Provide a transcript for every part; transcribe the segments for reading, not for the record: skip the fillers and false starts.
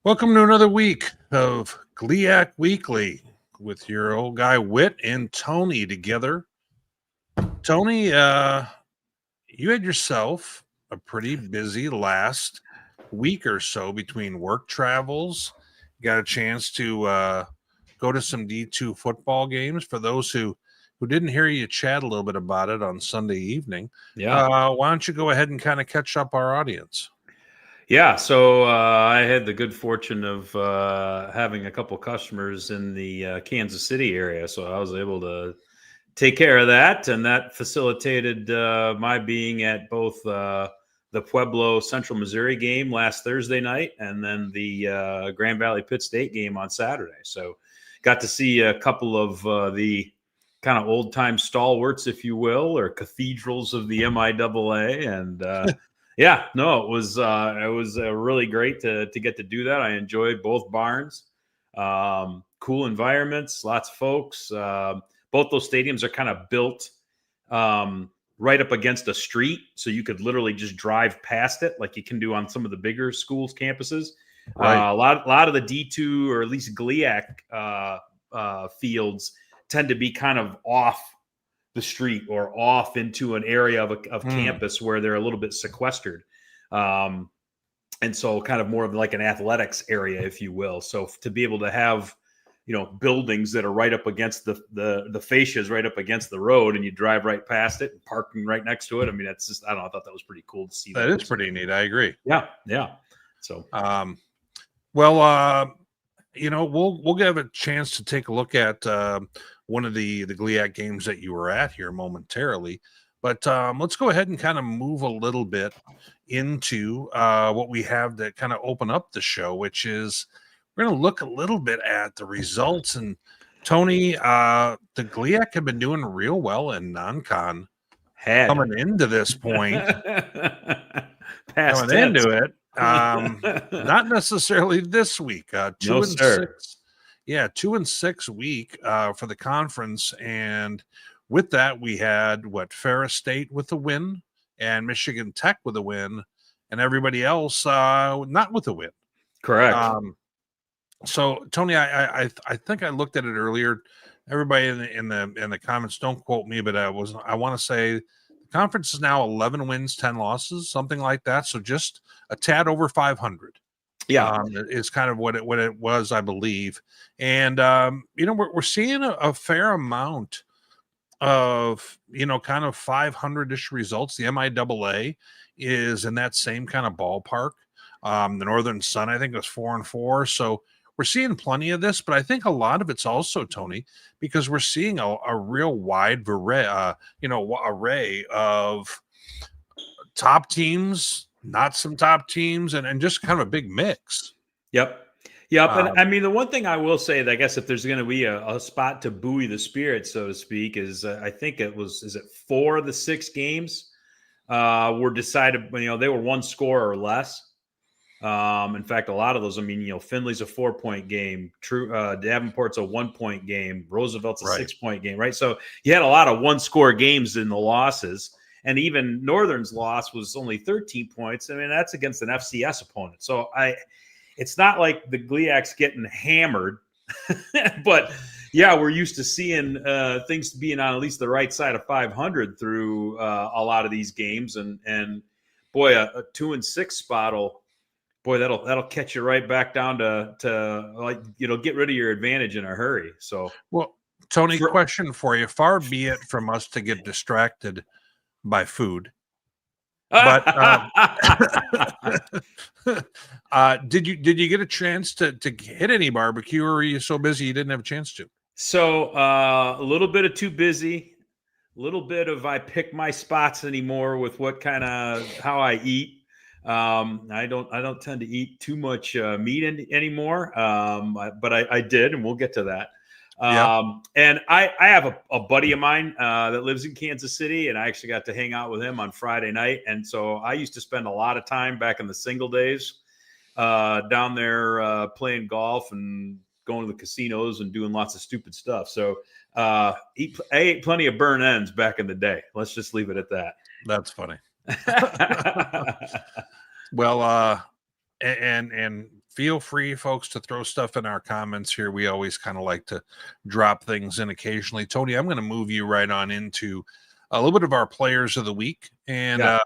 Welcome to another week of GLIAC Weekly with your old guy Witt and Tony together. Tony, you had yourself a pretty busy last week or so between work travels. You got a chance to go to some D2 football games. For those who didn't hear you chat a little bit about it on Sunday evening, why don't you go ahead and kind of catch up our audience? Yeah, so I had the good fortune of having a couple customers in the Kansas City area, so I was able to take care of that, and that facilitated my being at both the Pueblo Central Missouri game last Thursday night, and then the Grand Valley Pitt State game on Saturday. So got to see a couple of the kind of old time stalwarts, if you will, or cathedrals of the MIAA, and yeah, no, it was really great to get to do that. I enjoyed both barns, cool environments, lots of folks. Both those stadiums are kind of built right up against a street, so you could literally just drive past it, like you can do on some of the bigger schools' campuses. Right. A lot of the D2 or at least GLIAC fields tend to be kind of off the street or off into an area of campus where they're a little bit sequestered. And so kind of more of like an athletics area, if you will. So to be able to have, buildings that are right up against the fascias right up against the road, and you drive right past it and parking right next to it. I mean, that's just, I don't know, I thought that was pretty cool to see. That is pretty neat. I agree. Yeah. So, we'll give a chance to take a look at one of the GLIAC games that you were at here momentarily, but let's go ahead and kind of move a little bit into what we have to kind of open up the show, which is we're going to look a little bit at the results. And Tony, the GLIAC have been doing real well in non-con coming into this point. Coming into it. Not necessarily this week. 2-6. Yeah, 2-6 week for the conference. And with that, we had Ferris State with a win and Michigan Tech with a win, and everybody else not with a win. Correct. So Tony, I think I looked at it earlier. Everybody in the comments, don't quote me, but I want to say the conference is now 11 wins, 10 losses, something like that. So just a tad over 500. Yeah, is kind of what it was, I believe. And we're seeing a fair amount of kind of 500-ish results. The MIAA is in that same kind of ballpark. The Northern Sun, I think, was 4-4. So we're seeing plenty of this, but I think a lot of it's also, Tony, because we're seeing a real wide array of top teams, not some top teams, and just kind of a big mix. Yep. And I mean, the one thing I will say that I guess if there's going to be a spot to buoy the spirit, so to speak, is I think is it 4 of the 6 games were decided, they were 1 score or less. In fact, a lot of those, I mean, Finley's a 4-point game. Davenport's a 1-point game. Roosevelt's a 6-point game, right? So you had a lot of 1-score games in the losses. And even Northern's loss was only 13 points. I mean, that's against an FCS opponent. So it's not like the GLIAC's getting hammered, but yeah, we're used to seeing things being on at least the right side of 500 through a lot of these games. And boy, a 2-6 spot that'll catch you right back down to get rid of your advantage in a hurry. So, well, Tony, question for you: far be it from us to get distracted by food, but did you get a chance to hit any barbecue, or were you so busy you didn't have a chance to? So a little bit of too busy, a little bit of I pick my spots anymore with what kind of how I eat. I don't tend to eat too much meat anymore, but I did, and we'll get to that. And I have a buddy of mine that lives in Kansas City, and I actually got to hang out with him on Friday night. And so I used to spend a lot of time back in the single days down there playing golf and going to the casinos and doing lots of stupid stuff. So I ate plenty of burn ends back in the day. Let's just leave it at that. That's funny. Well, and feel free, folks, to throw stuff in our comments here. We always kind of like to drop things in occasionally. Tony, I'm going to move you right on into a little bit of our players of the week, and a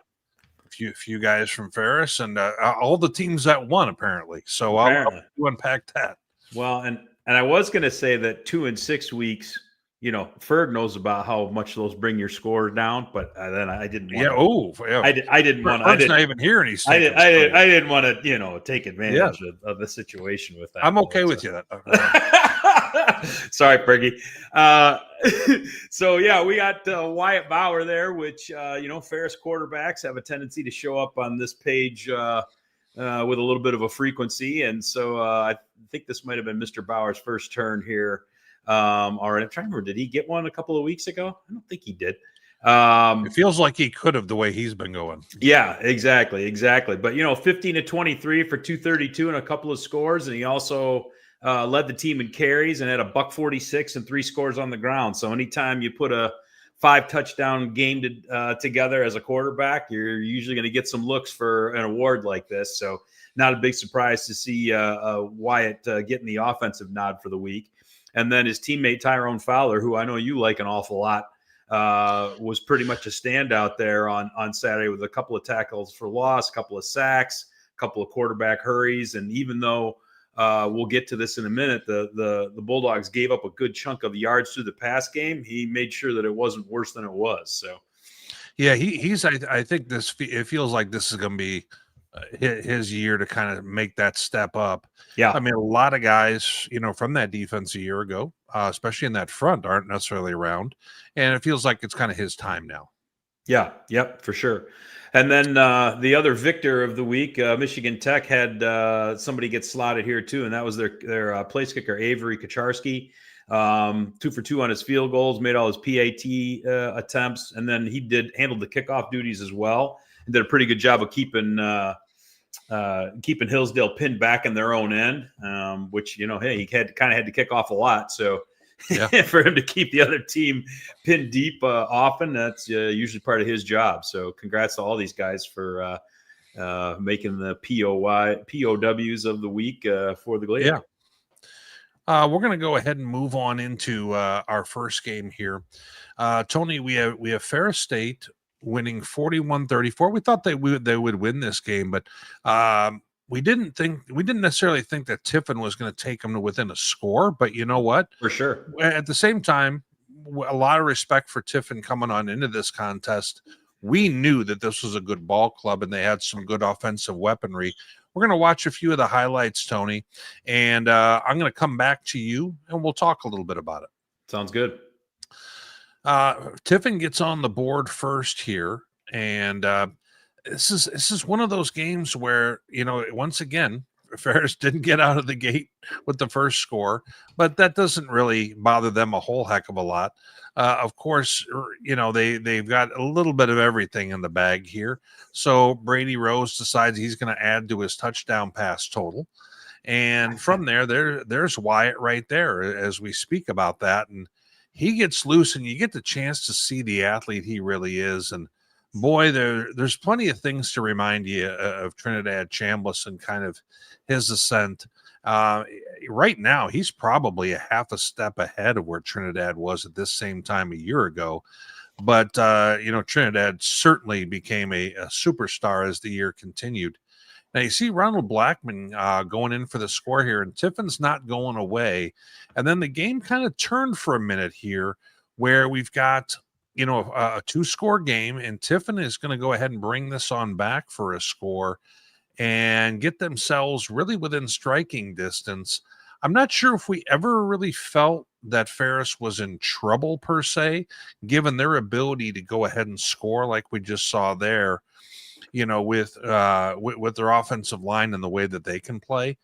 few guys from Ferris, and all the teams that won, apparently. So I'll unpack that. Well, and I was going to say that 2 and 6 weeks, Ferg knows about how much those bring your score down, but then I didn't want I didn't want to. Not even here, and he's I didn't want to, take advantage of the situation with that. I'm okay with you. Sorry, Fergie. So we got Wyatt Bauer there, which Ferris quarterbacks have a tendency to show up on this page with a little bit of a frequency, and so I think this might have been Mr. Bauer's first turn here. Or I'm trying to remember, did he get one a couple of weeks ago? I don't think he did. It feels like he could have, the way he's been going. Yeah, exactly. But 15 to 23 for 232 and a couple of scores, and he also led the team in carries and had $146 and 3 scores on the ground. So anytime you put a 5 touchdown game together as a quarterback, you're usually going to get some looks for an award like this. So not a big surprise to see Wyatt getting the offensive nod for the week. And then his teammate Tyrone Fowler, who I know you like an awful lot, was pretty much a standout there on Saturday with a couple of tackles for loss, a couple of sacks, a couple of quarterback hurries. And even though we'll get to this in a minute, the Bulldogs gave up a good chunk of yards through the pass game, he made sure that it wasn't worse than it was. So, yeah, he's. I think it feels like this is going to be his year to kind of make that step up. Yeah. I mean, a lot of guys, from that defense a year ago, especially in that front, aren't necessarily around. And it feels like it's kind of his time now. Yeah. Yep, for sure. And then the other victor of the week, Michigan Tech had somebody get slotted here too. And that was their place kicker, Avery Kacharski. 2 for 2 on his field goals, made all his PAT attempts. And then he handled the kickoff duties as well. And did a pretty good job of keeping Hillsdale pinned back in their own end, which, he had to kick off a lot. So for him to keep the other team pinned deep often, that's usually part of his job. So congrats to all these guys for making the POWs of the week for the GLIAC. Yeah. We're going to go ahead and move on into our first game here. Tony, we have Ferris State winning 41-34. We thought they would win this game, but we didn't necessarily think that Tiffin was going to take them to within a score. But you know what? For sure. At the same time, a lot of respect for Tiffin coming on into this contest. We knew that this was a good ball club and they had some good offensive weaponry. We're going to watch a few of the highlights, Tony, and I'm going to come back to you and we'll talk a little bit about it. Sounds good. Tiffin gets on the board first here, and this is one of those games where, once again, Ferris didn't get out of the gate with the first score, but that doesn't really bother them a whole heck of a lot. Of course, they've got a little bit of everything in the bag here. So Brady Rose decides he's going to add to his touchdown pass total. And from there's Wyatt right there as we speak about that. And he gets loose and you get the chance to see the athlete he really is. And boy, there's plenty of things to remind you of Trinidad Chambliss and kind of his ascent. Right now, he's probably a half a step ahead of where Trinidad was at this same time a year ago. But, Trinidad certainly became a superstar as the year continued. Now, you see Ronald Blackman going in for the score here, and Tiffin's not going away. And then the game kind of turned for a minute here where we've got, a 2-score game, and Tiffin is going to go ahead and bring this on back for a score and get themselves really within striking distance. I'm not sure if we ever really felt that Ferris was in trouble per se, given their ability to go ahead and score like we just saw there. With their offensive line and the way that they can play.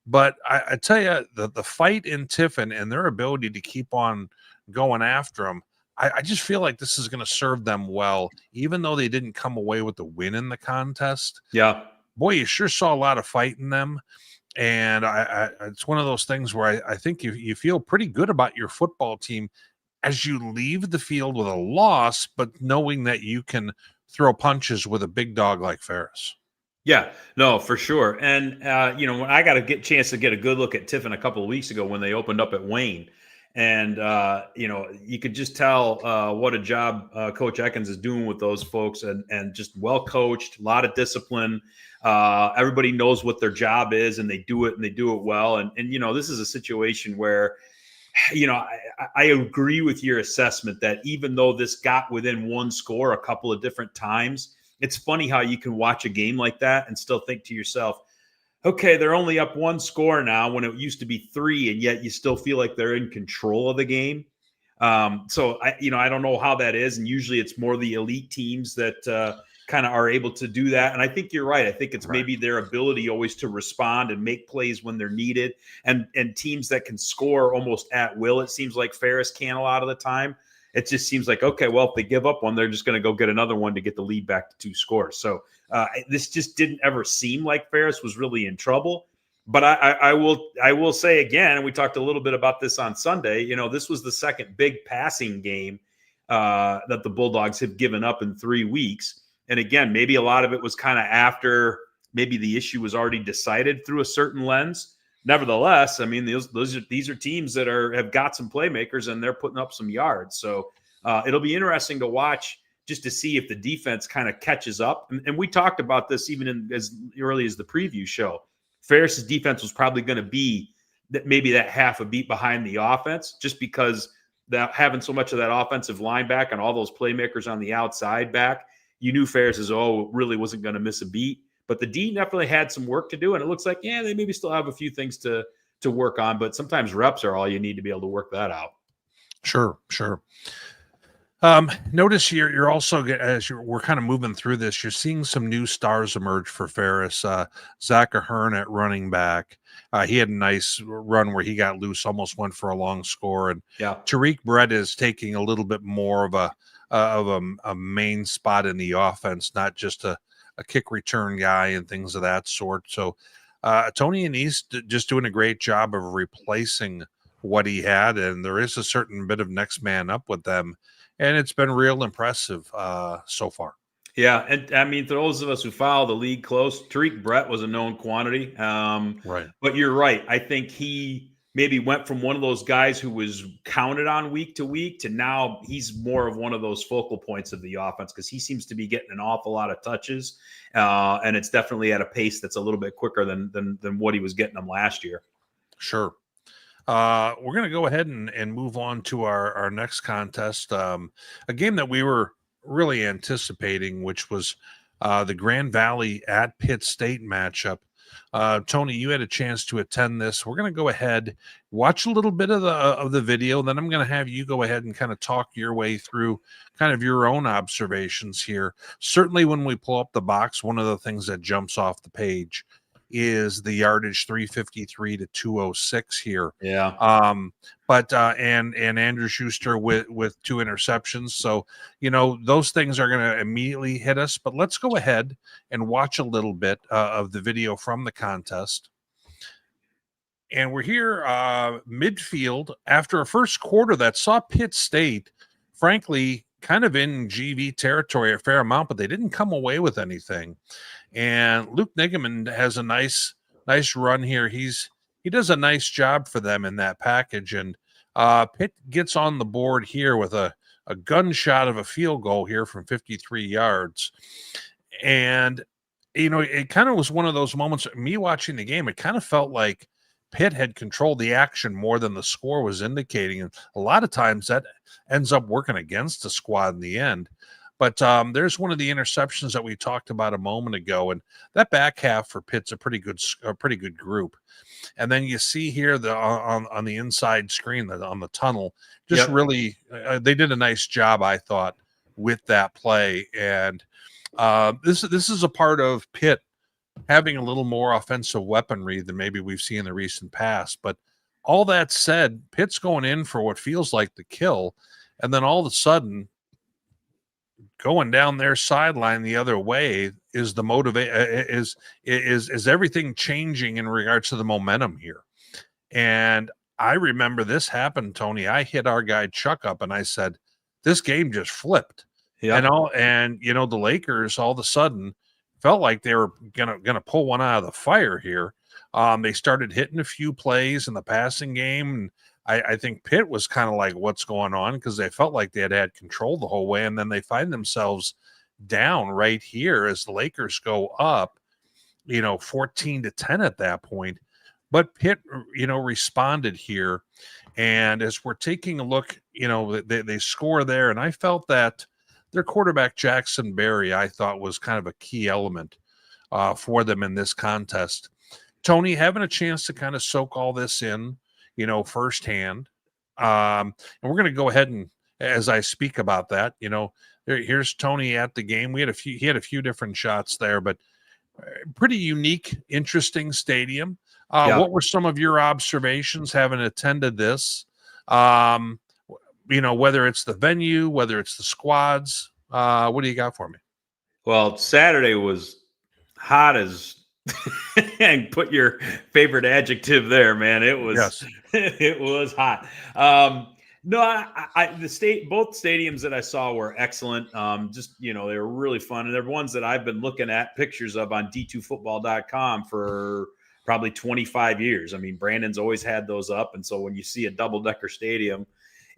But I tell you, the fight in Tiffin and their ability to keep on going after them, I just feel like this is going to serve them well, even though they didn't come away with the win in the contest. Yeah. Boy, you sure saw a lot of fight in them. And it's one of those things where I think you feel pretty good about your football team as you leave the field with a loss, but knowing that you can throw punches with a big dog like Ferris. Yeah, no, for sure. And when I got a chance to get a good look at Tiffin a couple of weeks ago when they opened up at Wayne, and you could just tell what a job Coach Ekins is doing with those folks, and just well coached, a lot of discipline. Everybody knows what their job is, and they do it, and they do it well. And this is a situation where I agree with your assessment that even though this got within one score a couple of different times, it's funny how you can watch a game like that and still think to yourself, okay, they're only up one score now when it used to be three, and yet you still feel like they're in control of the game. So I don't know how that is. And usually it's more the elite teams that kind of are able to do that. And I think you're right. I think it's maybe their ability always to respond and make plays when they're needed, and teams that can score almost at will. It seems like Ferris can a lot of the time. It just seems like, okay, well, if they give up one, they're just going to go get another one to get the lead back to 2 scores. So this just didn't ever seem like Ferris was really in trouble. But I will say again, and we talked a little bit about this on Sunday, this was the second big passing game that the Bulldogs have given up in 3 weeks. And again, maybe a lot of it was kind of after maybe the issue was already decided through a certain lens. Nevertheless, I mean, these are teams that have got some playmakers, and they're putting up some yards. So it'll be interesting to watch just to see if the defense kind of catches up. And we talked about this even as early as the preview show. Ferris's defense was probably going to be maybe that half a beat behind the offense, just because that having so much of that offensive line back and all those playmakers on the outside back, you knew Ferris really wasn't going to miss a beat. But the D definitely had some work to do, and it looks like, they maybe still have a few things to work on, but sometimes reps are all you need to be able to work that out. Sure. Notice you're also, we're kind of moving through this, you're seeing some new stars emerge for Ferris. Zach Ahern at running back. He had a nice run where he got loose, almost went for a long score. And Tariq Brett is taking a little bit more of a main spot in the offense, not just a kick return guy and things of that sort. So Tony and East just doing a great job of replacing what he had, and there is a certain bit of next man up with them, and it's been real impressive so far. Yeah, and I mean, for those of us who follow the league close, Tariq Brett was a known quantity. Right. But you're right. I think he maybe went from one of those guys who was counted on week to week to now he's more of one of those focal points of the offense, because he seems to be getting an awful lot of touches, and it's definitely at a pace that's a little bit quicker than what he was getting them last year. Sure. We're going to go ahead and move on to our next contest, a game that we were really anticipating, which was the Grand Valley at Pitt State matchup. Tony, you had a chance to attend this. We're going to go ahead, watch a little bit of the video, then I'm going to have you go ahead and kind of talk your way through kind of your own observations here. Certainly when we pull up the box, one of the things that jumps off the page is the yardage 353 to 206 here. Yeah. But and Andrew Schuster with 2 interceptions. So, those things are going to immediately hit us. But let's go ahead and watch a little bit of the video from the contest. And we're here midfield after a first quarter that saw Pitt State, frankly, kind of in GV territory a fair amount, but they didn't come away with anything. And Luke Nigaman has a nice run here. He does a nice job for them in that package. And Pitt gets on the board here with a gunshot of a field goal here from 53 yards. And, it kind of was one of those moments, me watching the game, it kind of felt like Pitt had controlled the action more than the score was indicating. And a lot of times that ends up working against the squad in the end. But there's one of the interceptions that we talked about a moment ago, and that back half for Pitt's a pretty good group. And then you see here on the inside screen on the tunnel, just really they did a nice job, I thought, with that play. And this is a part of Pitt having a little more offensive weaponry than maybe we've seen in the recent past. But all that said, Pitt's going in for what feels like the kill, and then all of a sudden, going down their sideline the other way is the is everything changing in regards to the momentum here. And I remember this happened, Tony. I hit our guy Chuck up and I said, this game just flipped. Yeah. And the Lakers all of a sudden felt like they were gonna pull one out of the fire here. They started hitting a few plays in the passing game, and I think Pitt was kind of like, what's going on? Because they felt like they had control the whole way, and then they find themselves down right here as the Lakers go up, 14-10 at that point. But Pitt, responded here. And as we're taking a look, they score there. And I felt that their quarterback, Jackson Berry, I thought was kind of a key element for them in this contest. Tony, having a chance to kind of soak all this in, firsthand. And we're going to go ahead and, as I speak about that, here's Tony at the game. He had a few different shots there, but pretty unique, interesting stadium. What were some of your observations having attended this? Whether it's the venue, whether it's the squads, what do you got for me? Well, Saturday was hot as and put your favorite adjective there, man. It was, yes. It was hot. No, both stadiums that I saw were excellent. They were really fun. And they're ones that I've been looking at pictures of on d2football.com for probably 25 years. I mean, Brandon's always had those up. And so when you see a double-decker stadium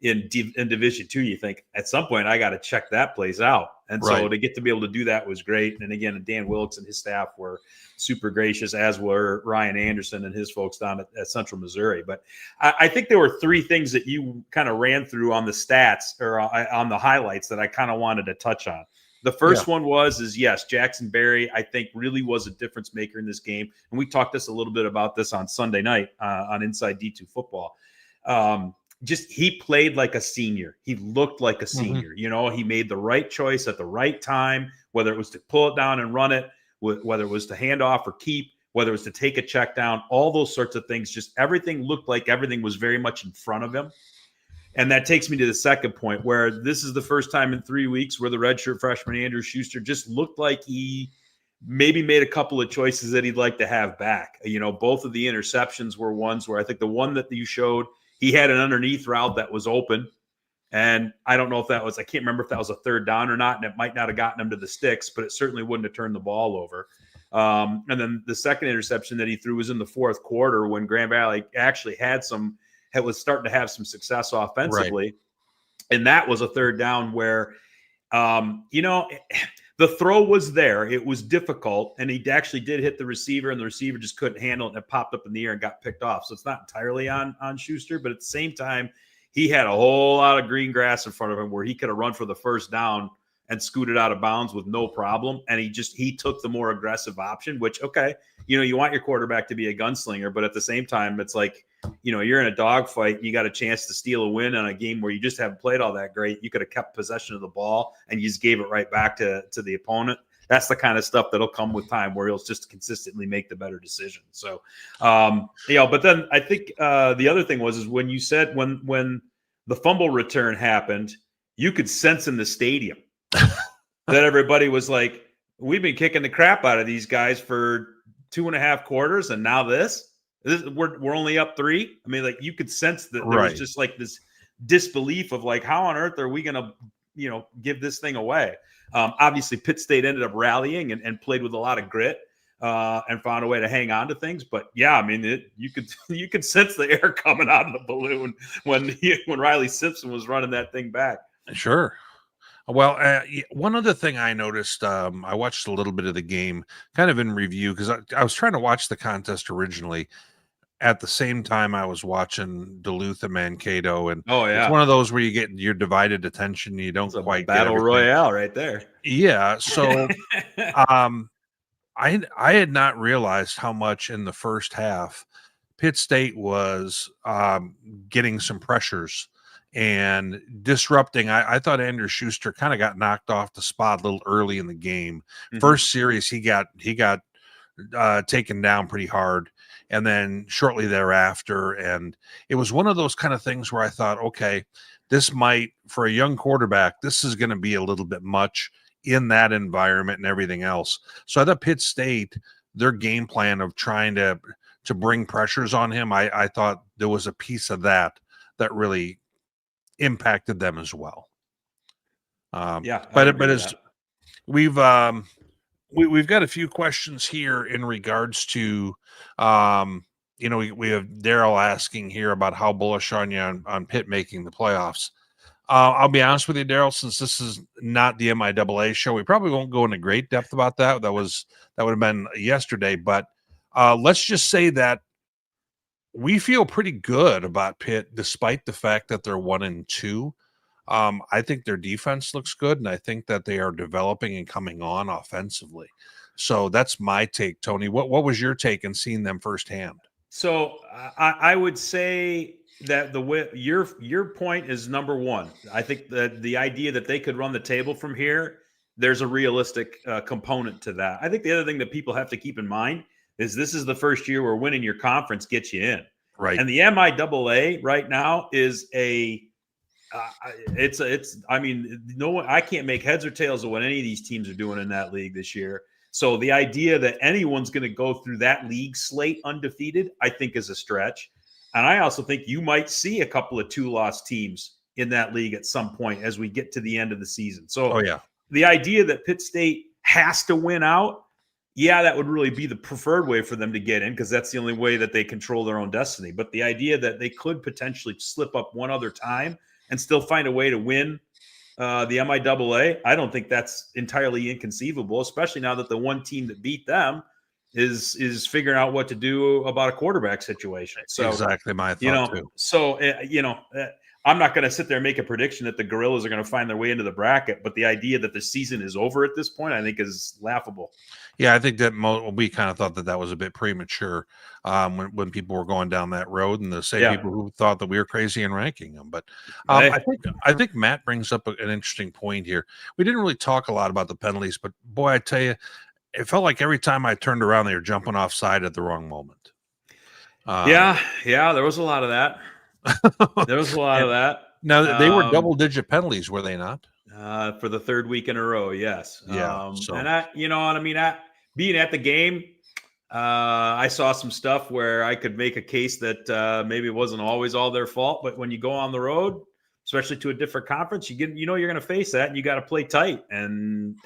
in Division II, you think at some point I got to check that place out. And so to get to be able to do that was great. And again, Dan Wilkes and his staff were super gracious, as were Ryan Anderson and his folks down at Central Missouri. But I think there were three things that you kind of ran through on the stats or on the highlights that I kind of wanted to touch on. The first one is yes, Jackson Berry, I think, really was a difference maker in this game. And we talked a little bit about this on Sunday night on Inside D2 Football. He played like a senior. He looked like a senior. He made the right choice at the right time, whether it was to pull it down and run it, whether it was to hand off or keep, whether it was to take a check down, all those sorts of things. Just everything looked like everything was very much in front of him. And that takes me to the second point, where this is the first time in 3 weeks where the redshirt freshman Andrew Schuster just looked like he maybe made a couple of choices that he'd like to have back. Both of the interceptions were ones where I think the one that you showed, he had an underneath route that was open. And I don't know if I can't remember if that was a third down or not, and it might not have gotten him to the sticks, but it certainly wouldn't have turned the ball over. And then the second interception that he threw was in the fourth quarter when Grand Valley actually was starting to have some success offensively. Right. And that was a third down where, the throw was there. It was difficult, and he actually did hit the receiver, and the receiver just couldn't handle it, and it popped up in the air and got picked off. So it's not entirely on Schuster, but at the same time, he had a whole lot of green grass in front of him where he could have run for the first down and scooted out of bounds with no problem. And he took the more aggressive option, which, okay, you want your quarterback to be a gunslinger, but at the same time, it's like, you're in a dogfight and you got a chance to steal a win on a game where you just haven't played all that great. You could have kept possession of the ball and you just gave it right back to the opponent. That's the kind of stuff that'll come with time, where he'll just consistently make the better decision. So, but then I think the other thing is when you said when the fumble return happened, you could sense in the stadium that everybody was like, we've been kicking the crap out of these guys for 2.5 quarters, and now we're only up 3. I mean, like, you could sense that there was just like this disbelief of like, how on earth are we going to, give this thing away? Obviously, Pitt State ended up rallying and played with a lot of grit and found a way to hang on to things. But yeah, I mean, you could sense the air coming out of the balloon when Riley Simpson was running that thing back. Sure. Well, one other thing I noticed, I watched a little bit of the game kind of in review because I was trying to watch the contest originally at the same time I was watching Duluth and Mankato. And it's one of those where you get your divided attention. You don't quite battle get royale right there. Yeah. So I had not realized how much in the first half Pitt State was getting some pressures and disrupting. I thought Andrew Schuster kind of got knocked off the spot a little early in the game. Mm-hmm. First series, he got taken down pretty hard, and then shortly thereafter. And it was one of those kind of things where I thought, okay, this might, for a young quarterback, this is going to be a little bit much in that environment and everything else. So I thought Pitt State, their game plan of trying to bring pressures on him, I thought there was a piece of that really impacted them as well. But as we've we've got a few questions here in regards to, we have Daryl asking here about how bullish are you on Pitt making the playoffs. I'll be honest with you, Daryl, since this is not the MIAA show, we probably won't go into great depth about that. That would have been yesterday, but let's just say that we feel pretty good about Pitt, despite the fact that they're 1-2. I think their defense looks good, and I think that they are developing and coming on offensively. So that's my take, Tony. What was your take in seeing them firsthand? So I would say that your point is number one. I think that the idea that they could run the table from here, there's a realistic component to that. I think the other thing that people have to keep in mind is this is the first year where winning your conference gets you in. Right. And the MIAA right now is I can't make heads or tails of what any of these teams are doing in that league this year. So the idea that anyone's going to go through that league slate undefeated, I think is a stretch. And I also think you might see a couple of 2-loss teams in that league at some point as we get to the end of the season. So the idea that Pitt State has to win out, that would really be the preferred way for them to get in, because that's the only way that they control their own destiny. But the idea that they could potentially slip up one other time and still find a way to win the MIAA, I don't think that's entirely inconceivable, especially now that the one team that beat them is figuring out what to do about a quarterback situation. So exactly my thought too. So I'm not going to sit there and make a prediction that the Gorillas are going to find their way into the bracket, but the idea that the season is over at this point, I think, is laughable. Yeah, I think that we kind of thought that was a bit premature when people were going down that road, and the same people who thought that we were crazy in ranking them. But I think Matt brings up an interesting point here. We didn't really talk a lot about the penalties, but boy, I tell you, it felt like every time I turned around, they were jumping offside at the wrong moment. There was a lot of that. There was a lot of that. Now, they were double-digit penalties, were they not? For the third week in a row, yes. Yeah. And being at the game, I saw some stuff where I could make a case that maybe it wasn't always all their fault. But when you go on the road, especially to a different conference, you're going to face that, and you got to play tight. And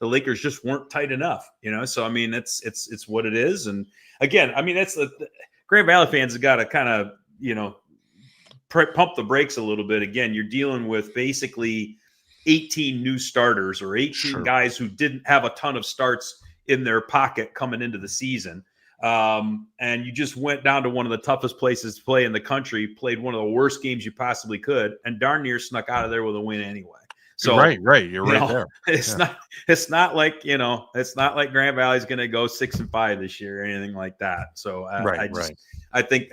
the Lakers just weren't tight enough, So I mean, it's what it is. And again, I mean, that's the Grand Valley fans have got to kind of pump the brakes a little bit. Again, you're dealing with basically 18 new starters or 18 guys who didn't have a ton of starts in their pocket coming into the season. And you just went down to one of the toughest places to play in the country, played one of the worst games you possibly could, and darn near snuck out of there with a win anyway. So right. You're right there. It's not like Grand Valley's going to go 6-5 this year or anything like that. So I think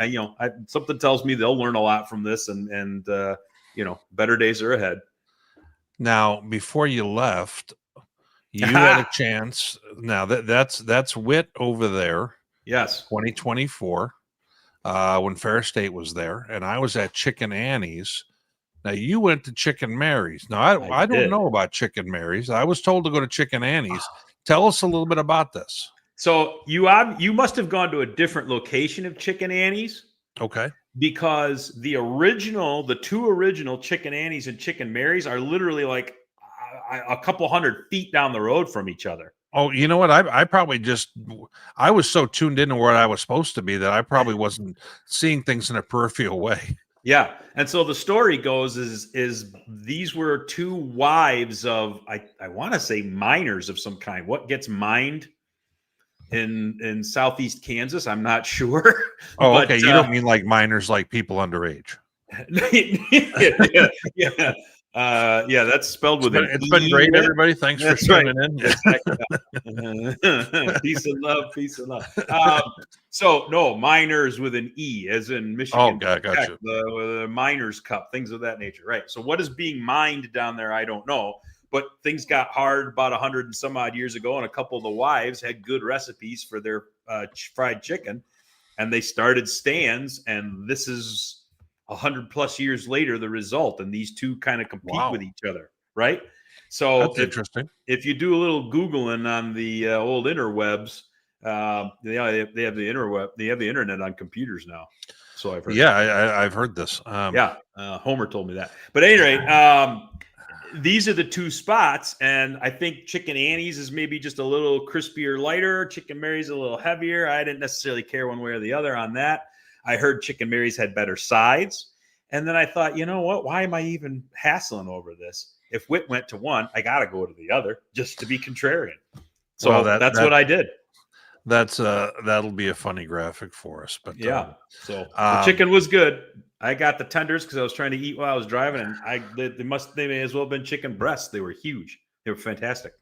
something tells me they'll learn a lot from this, and better days are ahead. Now, before you left, you had a chance. Now that's Witt over there. Yes, 2024, when Ferris State was there, and I was at Chicken Annie's. Now, you went to Chicken Mary's. Now, I don't know about Chicken Mary's. I was told to go to Chicken Annie's. Tell us a little bit about this. So you must have gone to a different location of Chicken Annie's. Okay. Because the two original Chicken Annie's and Chicken Mary's are literally like a couple hundred feet down the road from each other. Oh, you know what? I was so tuned into where I was supposed to be that I probably wasn't seeing things in a peripheral way. Yeah. And so the story goes is these were two wives of, I want to say miners of some kind. What gets mined in Southeast Kansas? I'm not sure. Oh, okay. You don't mean like minors, like people underage. Yeah, that's spelled with an E. It's been great, everybody. Thanks for tuning in. Peace and love. So no, miners with an E, as in Michigan. Oh, gotcha. The Miners Cup, things of that nature, right? So what is being mined down there, I don't know. But things got hard about 100 and some odd years ago, and a couple of the wives had good recipes for their fried chicken, and they started stands. And this is 100+ years later, the result, and these two kind of compete with each other, right? So that's interesting. If you do a little Googling on the old interwebs, they have the interweb, they have the internet on computers now. So I've heard. Yeah, I've heard this. Homer told me that. But at any rate, these are the two spots, and I think Chicken Annie's is maybe just a little crispier, lighter. Chicken Mary's a little heavier. I didn't necessarily care one way or the other on that. I heard Chicken Mary's had better sides, and then I thought, you know what? Why am I even hassling over this? If Witt went to one, I got to go to the other just to be contrarian. So that's what I did. That'll be a funny graphic for us. But yeah, so the chicken was good. I got the tenders because I was trying to eat while I was driving, and they may as well have been chicken breasts. They were huge. They were fantastic.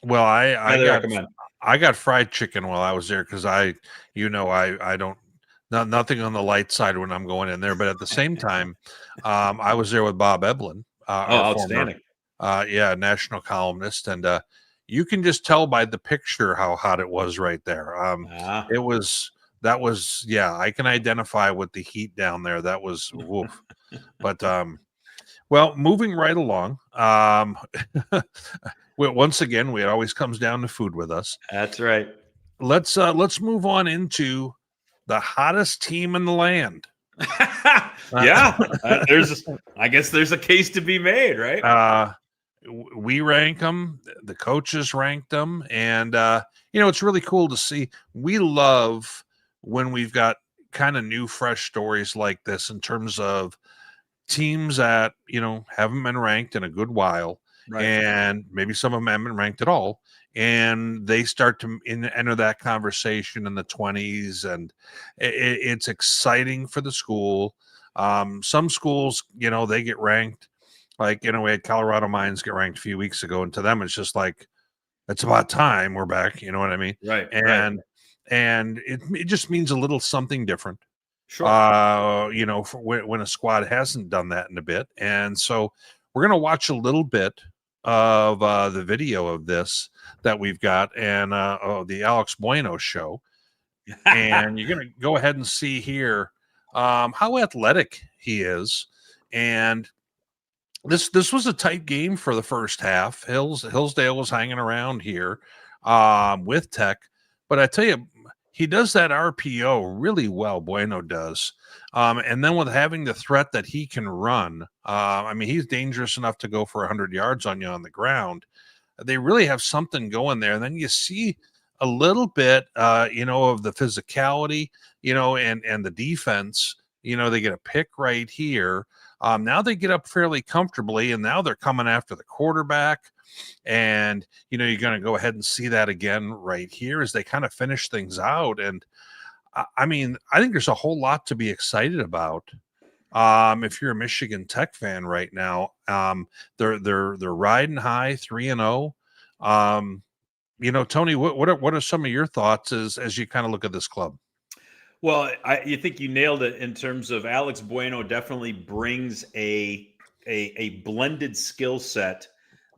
Well, I got fried chicken while I was there because I don't nothing on the light side when I'm going in there. But at the same time, I was there with Bob Eblin, outstanding, national columnist, and you can just tell by the picture how hot it was right there. I can identify with the heat down there. That was woof. But well, moving right along. Once again, it always comes down to food with us. That's right. Let's move on into the hottest team in the land. I guess there's a case to be made, right? We rank them, the coaches ranked them, and it's really cool to see. We love when we've got kind of new, fresh stories like this in terms of teams that haven't been ranked in a good while, right. And maybe some of them haven't been ranked at all, and they start to enter that conversation in the 20s, and it's exciting for the school. Some schools, they get ranked. Like, we had Colorado Mines get ranked a few weeks ago, and to them, it's just like, it's about time we're back. You know what I mean? Right. And it just means a little something different. Sure. For when a squad hasn't done that in a bit. And so we're going to watch a little bit of the video of this that we've got, and the Alex Bueno show. And you're going to go ahead and see here how athletic he is. And this was a tight game for the first half. Hillsdale was hanging around here with Tech, but I tell you, he does that RPO really well. Bueno does, and then with having the threat that he can run, he's dangerous enough to go for 100 yards on you on the ground. They really have something going there. And then you see a little bit, of the physicality, and the defense. They get a pick right here. Now they get up fairly comfortably, and now they're coming after the quarterback. And, you're going to go ahead and see that again right here as they kind of finish things out. And I think there's a whole lot to be excited about. If you're a Michigan Tech fan right now, they're riding high 3-0. Tony, what are some of your thoughts as you kind of look at this club? Well, you think you nailed it in terms of Alex Bueno definitely brings a blended skill set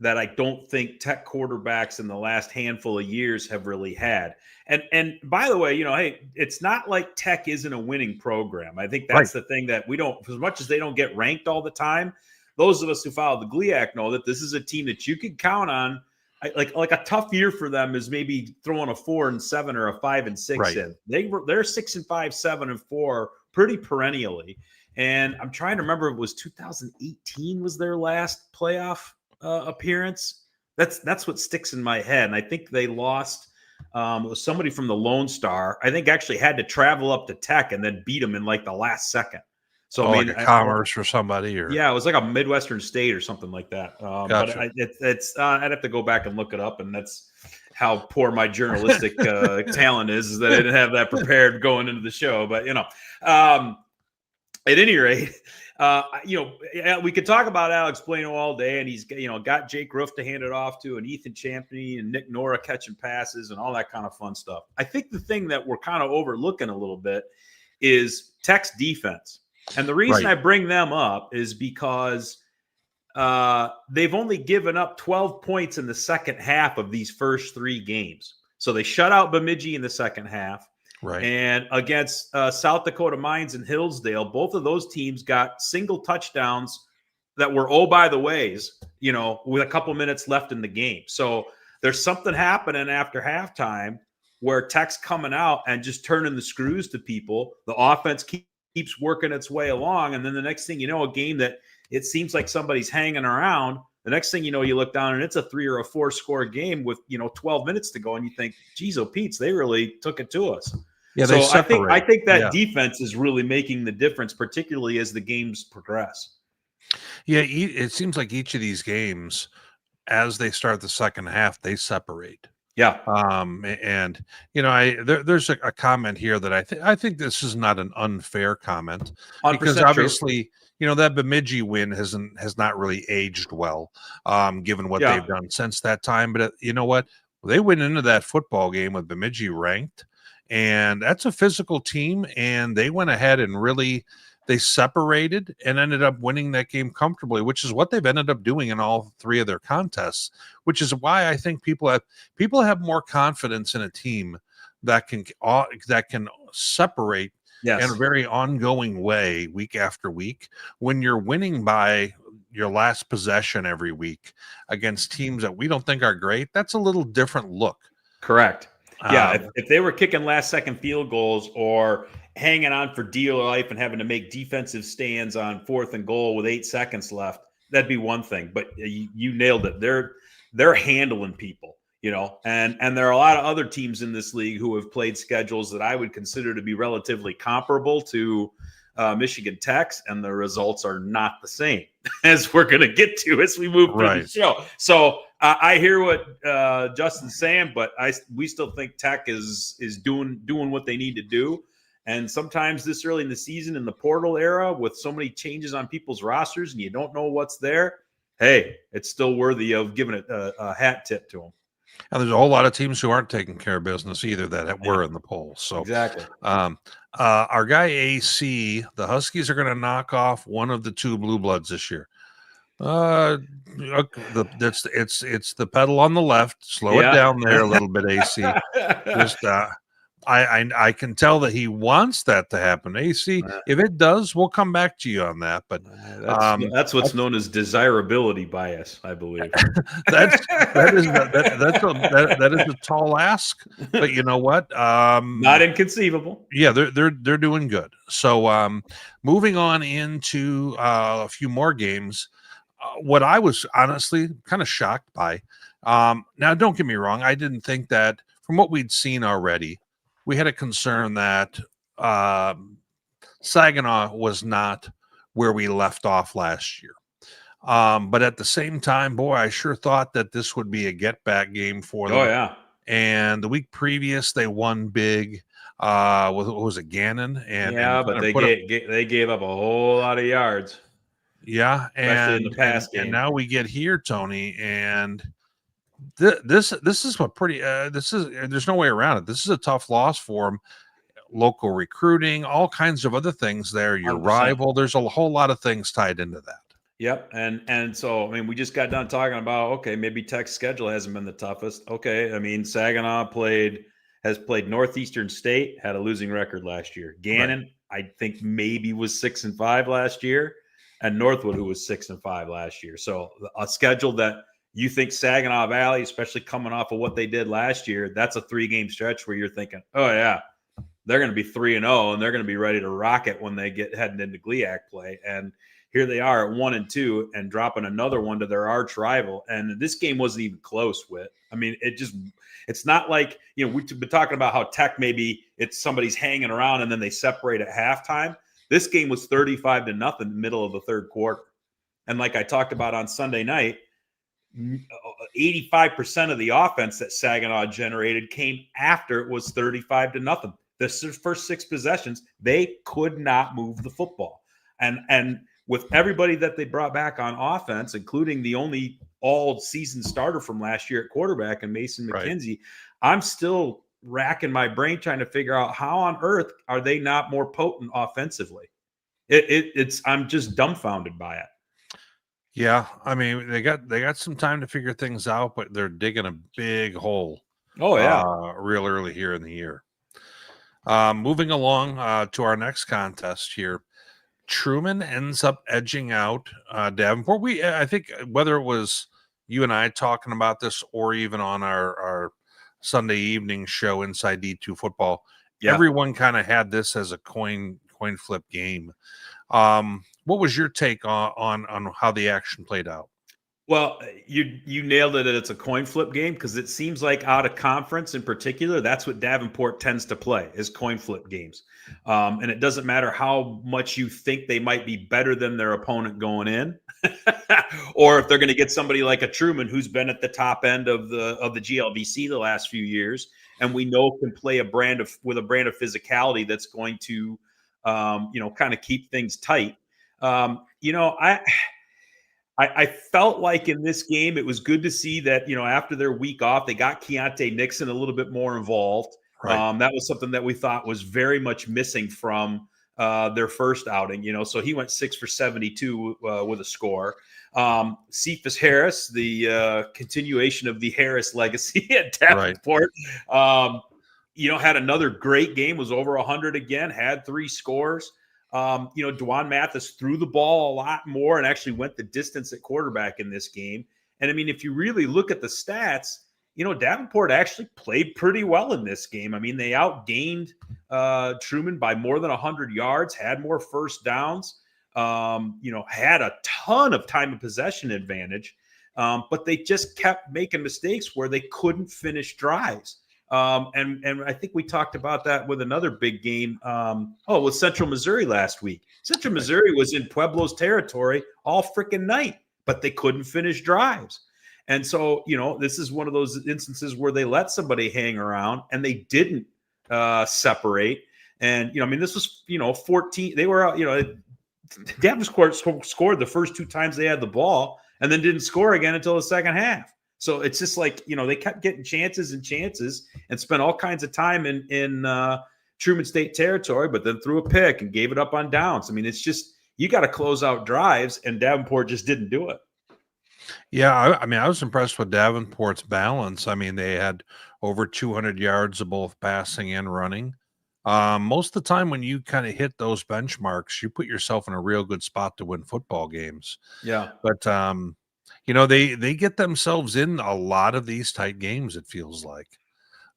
that I don't think Tech quarterbacks in the last handful of years have really had. And by the way, hey, it's not like Tech isn't a winning program. I think that's right. The thing that we don't, as much as they don't get ranked all the time, those of us who follow the GLIAC know that this is a team that you can count on. Like a tough year for them is maybe throwing a 4-7 or a 5-6 right. in. They're 6-5, 7-4 pretty perennially. And I'm trying to remember if it was 2018 was their last playoff appearance. That's what sticks in my head. And I think they lost. It was somebody from the Lone Star. I think actually had to travel up to Tech and then beat them in like the last second. So like a Commerce or somebody, or it was like a Midwestern state or something like that. Gotcha. But I'd have to go back and look it up, and that's how poor my journalistic talent is that I didn't have that prepared going into the show. But at any rate, we could talk about Alex Bueno all day, and he's got Jake Roof to hand it off to, and Ethan Champney and Nick Nora catching passes and all that kind of fun stuff. I think the thing that we're kind of overlooking a little bit is Tech's defense. And the reason I bring them up is because they've only given up 12 points in the second half of these first three games. So they shut out Bemidji in the second half. Right. And against South Dakota Mines and Hillsdale, both of those teams got single touchdowns that were, by the ways, with a couple minutes left in the game. So there's something happening after halftime where Tech's coming out and just turning the screws to people. The offense keeps working its way along, and then the next thing you know, a game that it seems like somebody's hanging around The next thing you know, you look down and it's a 3 or a 4 score game with 12 minutes to go, and you think, geez, oh Pete's, they really took it to us. Yeah, so I think that yeah. defense is really making the difference, particularly as the games progress. Yeah, it seems like each of these games, as they start the second half, they separate. Yeah. And there's a comment here that I think this is not an unfair comment, because obviously, that Bemidji win has not really aged well, given what they've done since that time. But you know what? They went into that football game with Bemidji ranked, and that's a physical team, and they went ahead and really they separated and ended up winning that game comfortably, which is what they've ended up doing in all 3 of their contests, which is why I think people have more confidence in a team that can separate in a very ongoing way week after week, when you're winning by your last possession every week against teams that we don't think are great. That's a little different look. Correct. Yeah, if they were kicking last-second field goals or hanging on for dear life and having to make defensive stands on 4th and goal with 8 seconds left, that'd be one thing. But you nailed it. They're handling people, and there are a lot of other teams in this league who have played schedules that I would consider to be relatively comparable to Michigan Tech's, and the results are not the same, as we're going to get to as we move through the show. So I hear what Justin's saying, but we still think Tech is doing what they need to do. And sometimes this early in the season, in the portal era, with so many changes on people's rosters and you don't know what's there, hey, it's still worthy of giving it a hat tip to them. And there's a whole lot of teams who aren't taking care of business either that were in the polls. So exactly. Our guy AC, the Huskies are going to knock off one of the 2 blue bloods this year. It's the pedal on the left. Slow it down there a little bit, AC. Just I can tell that he wants that to happen. AC, if it does, we'll come back to you on that. But that's what's known as desirability bias, I believe. that is a tall ask, but you know what? Not inconceivable. Yeah, they're doing good. So moving on into a few more games. What I was honestly kind of shocked by. Now, don't get me wrong. I didn't think that from what we'd seen already, we had a concern that Saginaw was not where we left off last year. But at the same time, boy, I sure thought that this would be a get-back game for them. Oh, yeah. And the week previous, they won big. Was it Gannon? But they gave up a whole lot of yards. Yeah, especially in the past game. And now we get here, Tony, and this is a pretty there's no way around it. This is a tough loss for them. Local recruiting, all kinds of other things there. Your 100%. Rival, there's a whole lot of things tied into that. Yep, and so I mean, we just got done talking about maybe Tech's schedule hasn't been the toughest. Okay, I mean Saginaw has played Northeastern State, had a losing record last year. Gannon, right. I think maybe was 6-5 last year. And Northwood, who was 6-5 last year. So a schedule that you think Saginaw Valley, especially coming off of what they did last year, that's a 3-game stretch where you're thinking, oh yeah, they're going to be 3-0 and they're going to be ready to rock it when they get heading into GLIAC play. And here they are at 1-2 and dropping another one to their arch rival. And this game wasn't even close, Witt. I mean, it's not like, we've been talking about how Tech maybe it's somebody's hanging around and then they separate at halftime. This game was 35-0 middle of the third quarter. And like I talked about on Sunday night, 85% of the offense that Saginaw generated came after it was 35-0. The first 6 possessions, they could not move the football. And with everybody that they brought back on offense, including the only all-season starter from last year at quarterback and Mason McKenzie, I'm still racking my brain trying to figure out how on earth are they not more potent offensively. I'm just dumbfounded by it. Yeah, I mean they got some time to figure things out, but they're digging a big hole. Oh yeah, real early here in the year. Moving along to our next contest here, Truman ends up edging out Davenport. I think whether it was you and I talking about this or even on our Sunday evening show Inside D2 Football, everyone kind of had this as a coin flip game. What was your take on how the action played out? Well, you nailed it. It's a coin flip game because it seems like out of conference in particular, that's what Davenport tends to play is coin flip games. And it doesn't matter how much you think they might be better than their opponent going in, or if they're going to get somebody like a Truman who's been at the top end of the GLVC the last few years, and we know can play with a brand of physicality that's going to, kind of keep things tight. I felt like in this game, it was good to see that, after their week off, they got Keontae Nixon a little bit more involved. Right. That was something that we thought was very much missing from their first outing, so he went 6 for 72 with a score. Cephas Harris, the continuation of the Harris legacy at Davenport, had another great game, was over 100 again, had 3 scores. Dwan Mathis threw the ball a lot more and actually went the distance at quarterback in this game. And I mean, if you really look at the stats, Davenport actually played pretty well in this game. I mean, they outgained Truman by more than 100 yards, had more first downs, had a ton of time of possession advantage, but they just kept making mistakes where they couldn't finish drives. And I think we talked about that with another big game. With Central Missouri last week. Central Missouri was in Pueblo's territory all freaking night, but they couldn't finish drives. And so, this is one of those instances where they let somebody hang around and they didn't separate. And, this was, 14. They were, Davenport scored the first 2 times they had the ball and then didn't score again until the second half. So it's just like, they kept getting chances and spent all kinds of time in Truman State territory, but then threw a pick and gave it up on downs. I mean, it's just, you got to close out drives, and Davenport just didn't do it. Yeah, I was impressed with Davenport's balance. I mean, they had over 200 yards of both passing and running. Most of the time when you kind of hit those benchmarks, you put yourself in a real good spot to win football games. Yeah. But they get themselves in a lot of these tight games, it feels like.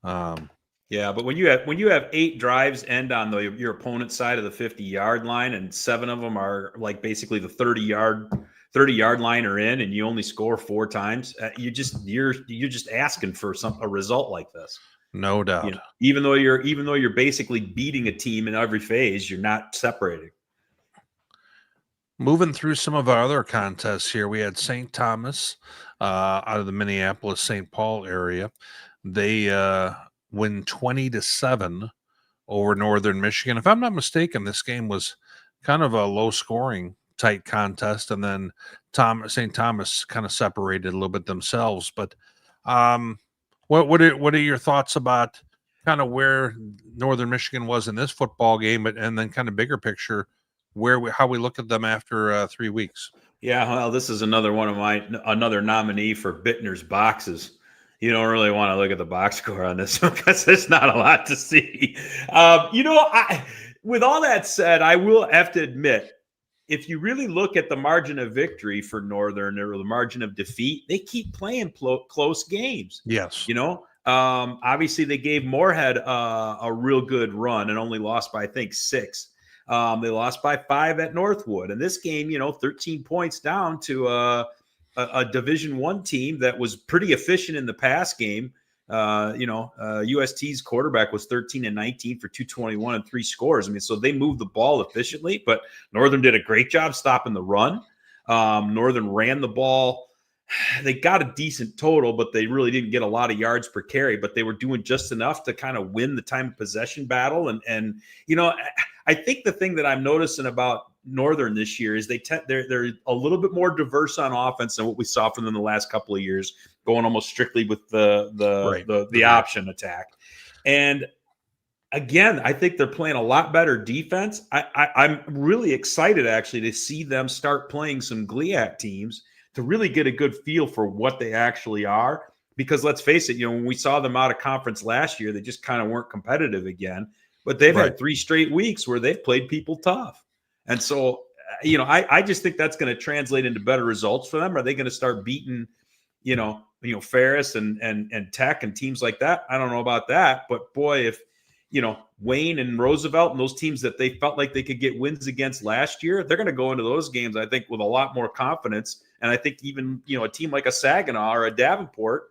But when you have 8 drives end on your opponent's side of the 50-yard line, and 7 of them are like basically the 30-yard line are in, and you only score 4 times, you're just asking for a result like this. No doubt. Even though you're basically beating a team in every phase, you're not separating. Moving through some of our other contests here, we had St. Thomas out of the Minneapolis-St. Paul area. They win 20-7 over Northern Michigan. If I'm not mistaken, this game was kind of a low-scoring, tight contest, and then St. Thomas kind of separated a little bit themselves. But what are your thoughts about kind of where Northern Michigan was in this football game, and then kind of bigger picture, how we look at them after 3 weeks? Yeah, well, this is another nominee for Bittner's boxes. You don't really want to look at the box score on this one because there's not a lot to see. With all that said, I will have to admit, if you really look at the margin of victory for Northern or the margin of defeat, they keep playing close games. Yes. Obviously they gave Moorhead a real good run and only lost by, I think, 6. They lost by 5 at Northwood. And this game, 13 points down to a Division I team that was pretty efficient in the pass game. UST's quarterback was 13-19 for 221 and 3 scores. I mean, so they moved the ball efficiently, but Northern did a great job stopping the run. Northern ran the ball. They got a decent total, but they really didn't get a lot of yards per carry, but they were doing just enough to kind of win the time of possession battle. And I think the thing that I'm noticing about Northern this year is they're a little bit more diverse on offense than what we saw from them the last couple of years, going almost strictly with the option attack. And again, I think they're playing a lot better defense. I'm really excited actually to see them start playing some GLIAC teams to really get a good feel for what they actually are. Because let's face it, when we saw them out of conference last year, they just kind of weren't competitive again. But they've had 3 straight weeks where they've played people tough. And so, I just think that's going to translate into better results for them. Are they going to start beating, Ferris and Tech and teams like that? I don't know about that. But boy, if, Wayne and Roosevelt and those teams that they felt like they could get wins against last year, they're going to go into those games, I think, with a lot more confidence And I think even, a team like a Saginaw or a Davenport,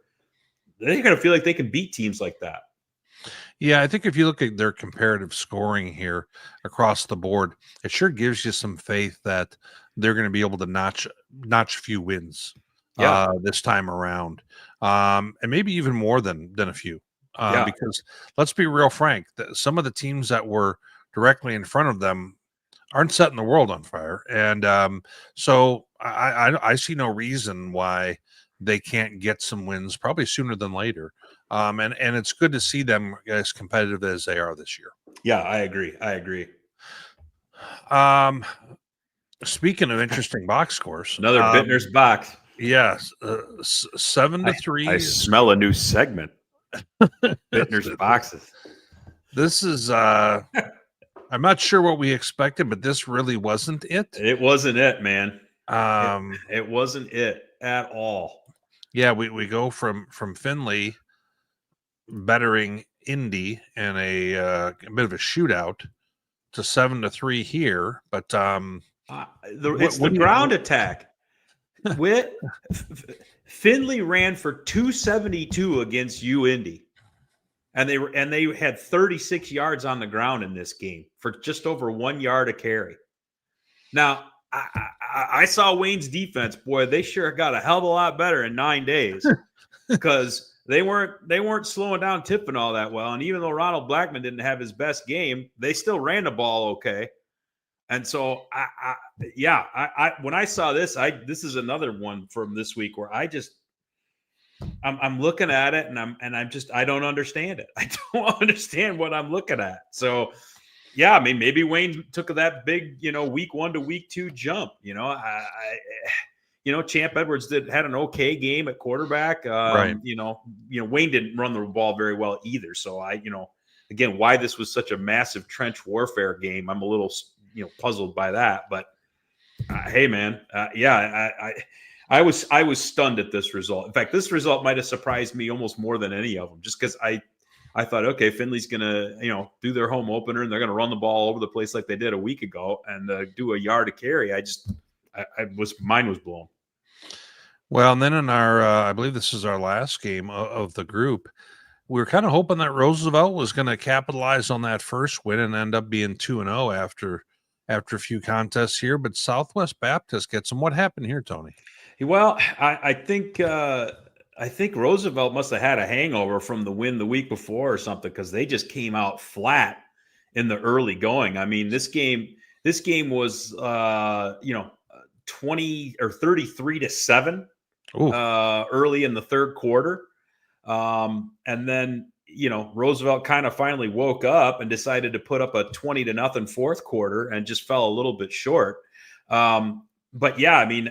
they're going to feel like they can beat teams like that. Yeah, I think if you look at their comparative scoring here across the board, it sure gives you some faith that they're going to be able to notch a few wins this time around, and maybe even more than a few. Because let's be real frank, some of the teams that were directly in front of them aren't setting the world on fire, and so I see no reason why they can't get some wins probably sooner than later. And it's good to see them as competitive as they are this year. Yeah, I agree. Speaking of interesting box scores, another Bittner's box. Yes, 7-3. I smell a new segment. Bittner's boxes. This is I'm not sure what we expected, but this really wasn't it. It wasn't it, man. It wasn't it at all. Yeah, we go from Finley bettering Indy in a bit of a shootout to 7-3 here, but it's the ground attack. Witt Finley ran for 272 against UIndy, and they had 36 yards on the ground in this game for just over 1 yard a carry. Now, I saw Wayne's defense. Boy, they sure got a hell of a lot better in 9 days because they weren't slowing down Tiffin all that well. And even though Ronald Blackman didn't have his best game, they still ran the ball okay. And so, when I saw this, this is another one from this week where I'm looking at it and I don't understand it. I don't understand what I'm looking at. So, yeah, I mean, maybe Wayne took that big, week 1 to week 2 jump. Champ Edwards had an okay game at quarterback. Right. Wayne didn't run the ball very well either. So again, why this was such a massive trench warfare game, I'm a little, puzzled by that. But hey, man, I was stunned at this result. In fact, this result might have surprised me almost more than any of them, just because I thought, okay, Finley's going to, do their home opener and they're going to run the ball over the place like they did a week ago and do a yard a carry. Mine was blown. Well, and then in our, I believe this is our last game of the group, we were kind of hoping that Roosevelt was going to capitalize on that first win and end up being 2-0 after a few contests here. But Southwest Baptist gets them. What happened here, Tony? Well, I think Roosevelt must have had a hangover from the win the week before or something, because they just came out flat in the early going. I mean, this game was 20 or 33-7 early in the third quarter, and then Roosevelt kind of finally woke up and decided to put up a 20-0 fourth quarter and just fell a little bit short. But yeah, I mean,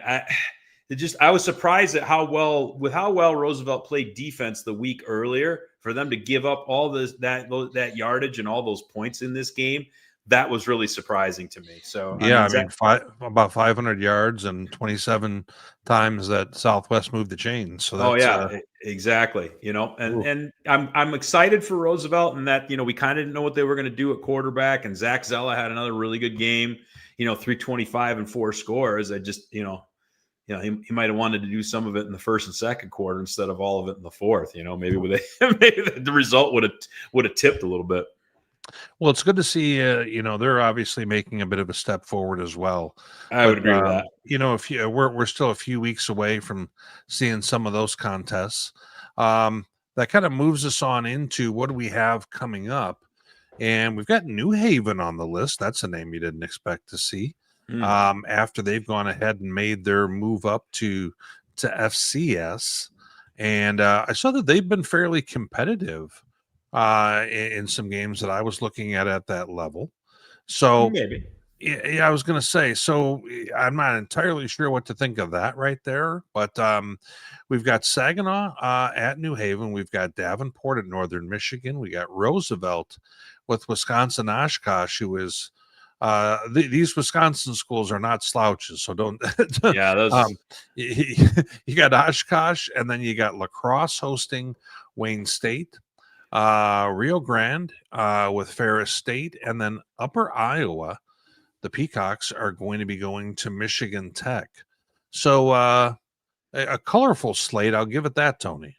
I was surprised at how well Roosevelt played defense the week earlier. For them to give up all that yardage and all those points in this game, that was really surprising to me. So about 500 yards and 27 times that Southwest moved the chains. So exactly. And I'm excited for Roosevelt, and that we kind of didn't know what they were going to do at quarterback. And Zach Zella had another really good game. 325 and 4 scores. I just he might have wanted to do some of it in the first and second quarter instead of all of it in the fourth. Maybe the result would have tipped a little bit. Well, it's good to see. They're obviously making a bit of a step forward as well. I would agree with that. We're still a few weeks away from seeing some of those contests. That kind of moves us on into what do we have coming up, and we've got New Haven on the list. That's a name you didn't expect to see. After they've gone ahead and made their move up to FCS, and I saw that they've been fairly competitive in some games that I was looking at that level. So maybe, yeah, I was going to say. So I'm not entirely sure what to think of that right there. But we've got Saginaw at New Haven. We've got Davenport at Northern Michigan. We got Roosevelt with Wisconsin Oshkosh, who is. These Wisconsin schools are not slouches, so don't. Yeah, those. You got Oshkosh, and then you got La Crosse hosting Wayne State, Rio Grande with Ferris State, and then Upper Iowa. The Peacocks are going to be going to Michigan Tech. So a colorful slate. I'll give it that, Tony.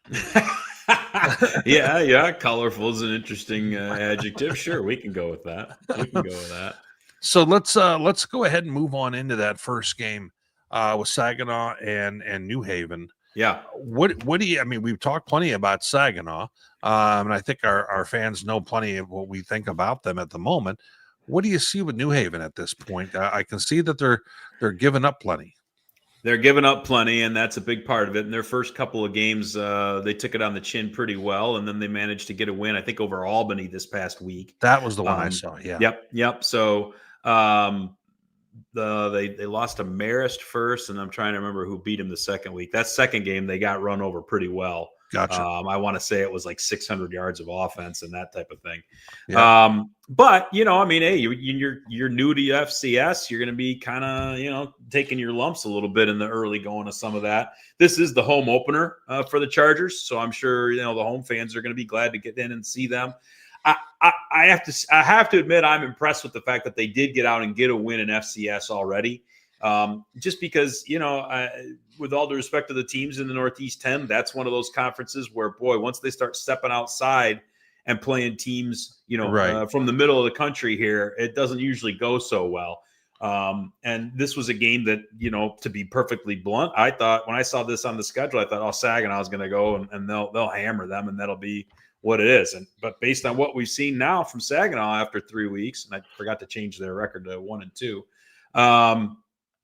yeah. Colorful is an interesting adjective. Sure, we can go with that. So let's go ahead and move on into that first game with Saginaw and New Haven. Yeah. What do you? I mean, we've talked plenty about Saginaw, and I think our fans know plenty of what we think about them at the moment. What do you see with New Haven at this point? I can see that they're giving up plenty. They're giving up plenty, and that's a big part of it. In their first couple of games, they took it on the chin pretty well, and then they managed to get a win, I think, over Albany this past week. That was the one I saw. Yeah. Yep. So they lost to Marist first, and I'm trying to remember who beat them the second week. That second game, they got run over pretty well. Gotcha. I want to say it was like 600 yards of offense and that type of thing. Yeah. But I mean, hey, you're new to FCS. You're going to be kind of taking your lumps a little bit in the early going of some of that. This is the home opener for the Chargers, so I'm sure the home fans are going to be glad to get in and see them. I have to admit I'm impressed with the fact that they did get out and get a win in FCS already. Just because, with all due respect to the teams in the Northeast 10, that's one of those conferences where, boy, once they start stepping outside and playing teams, from the middle of the country here, it doesn't usually go so well. And this was a game that, to be perfectly blunt, I thought when I saw this on the schedule, I thought, Saginaw is going to go and they'll hammer them, and that'll be what it is. But based on what we've seen now from Saginaw after 3 weeks, and I forgot to change their record to 1-2.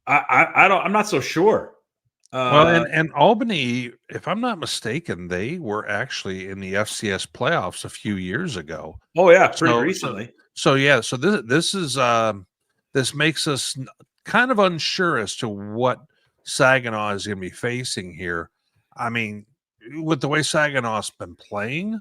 I'm not so sure. Well, and Albany, if I'm not mistaken, they were actually in the FCS playoffs a few years ago. Oh yeah, pretty recently. So this makes us kind of unsure as to what Saginaw is going to be facing here. I mean, with the way Saginaw's been playing,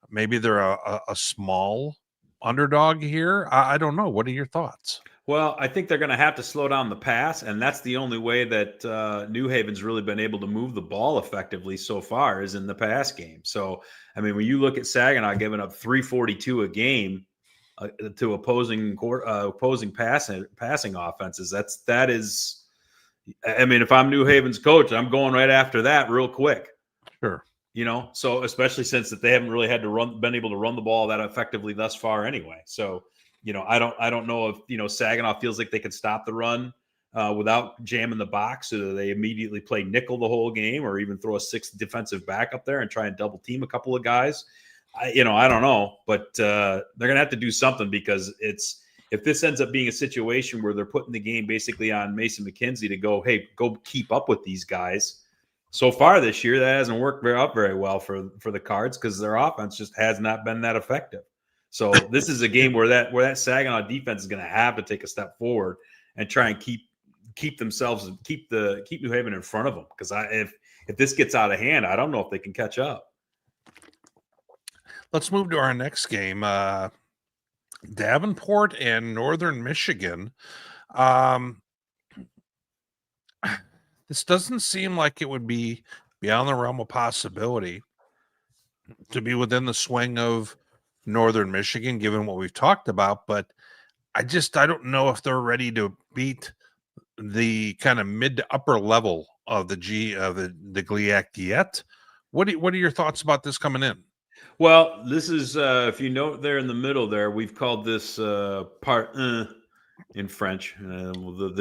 maybe they're a small underdog here. I don't know. What are your thoughts? Well, I think they're going to have to slow down the pass, and that's the only way that New Haven's really been able to move the ball effectively so far is in the pass game. So, I mean, when you look at Saginaw giving up 342 a game to opposing passing offenses, that is. I mean, if I'm New Haven's coach, I'm going right after that real quick. Sure. So especially since that they haven't really been able to run the ball that effectively thus far anyway. So. I don't know if, Saginaw feels like they can stop the run without jamming the box. So do they immediately play nickel the whole game or even throw a sixth defensive back up there and try and double team a couple of guys? I don't know, but they're going to have to do something because if this ends up being a situation where they're putting the game basically on Mason McKenzie to go keep up with these guys. So far this year, that hasn't worked very well for the Cards because their offense just has not been that effective. So this is a game where that Saginaw defense is going to have to take a step forward and try and keep New Haven in front of them. Because if this gets out of hand, I don't know if they can catch up. Let's move to our next game, Davenport and Northern Michigan. This doesn't seem like it would be beyond the realm of possibility to be within the swing of Northern Michigan, given what we've talked about, but I don't know if they're ready to beat the kind of mid to upper level of the GLIAC yet. What are your thoughts about this coming in? Well, this is if you note there in the middle there, we've called this part in French. The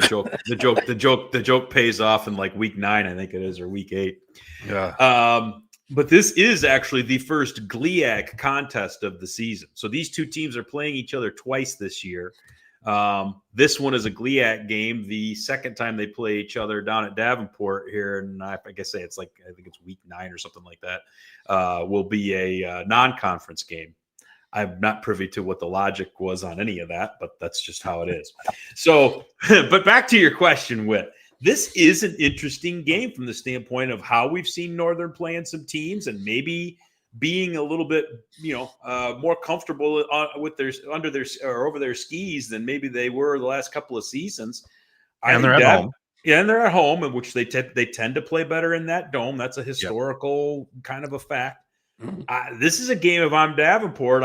joke pays off in like week 9, I think it is, or week 8. Yeah. But this is actually the first GLIAC contest of the season. So these two teams are playing each other twice this year. This one is a GLIAC game. The second time they play each other down at Davenport here, and I guess I think it's week 9 or something like that, will be a non-conference game. I'm not privy to what the logic was on any of that, but that's just how it is. So, but back to your question, Witt. This is an interesting game from the standpoint of how we've seen Northern playing some teams and maybe being a little bit, more comfortable with over their skis than maybe they were the last couple of seasons. And they're at home. Yeah, and they're at home, in which they tend to play better in that dome. That's a historical kind of a fact. This is a game. If I'm Davenport,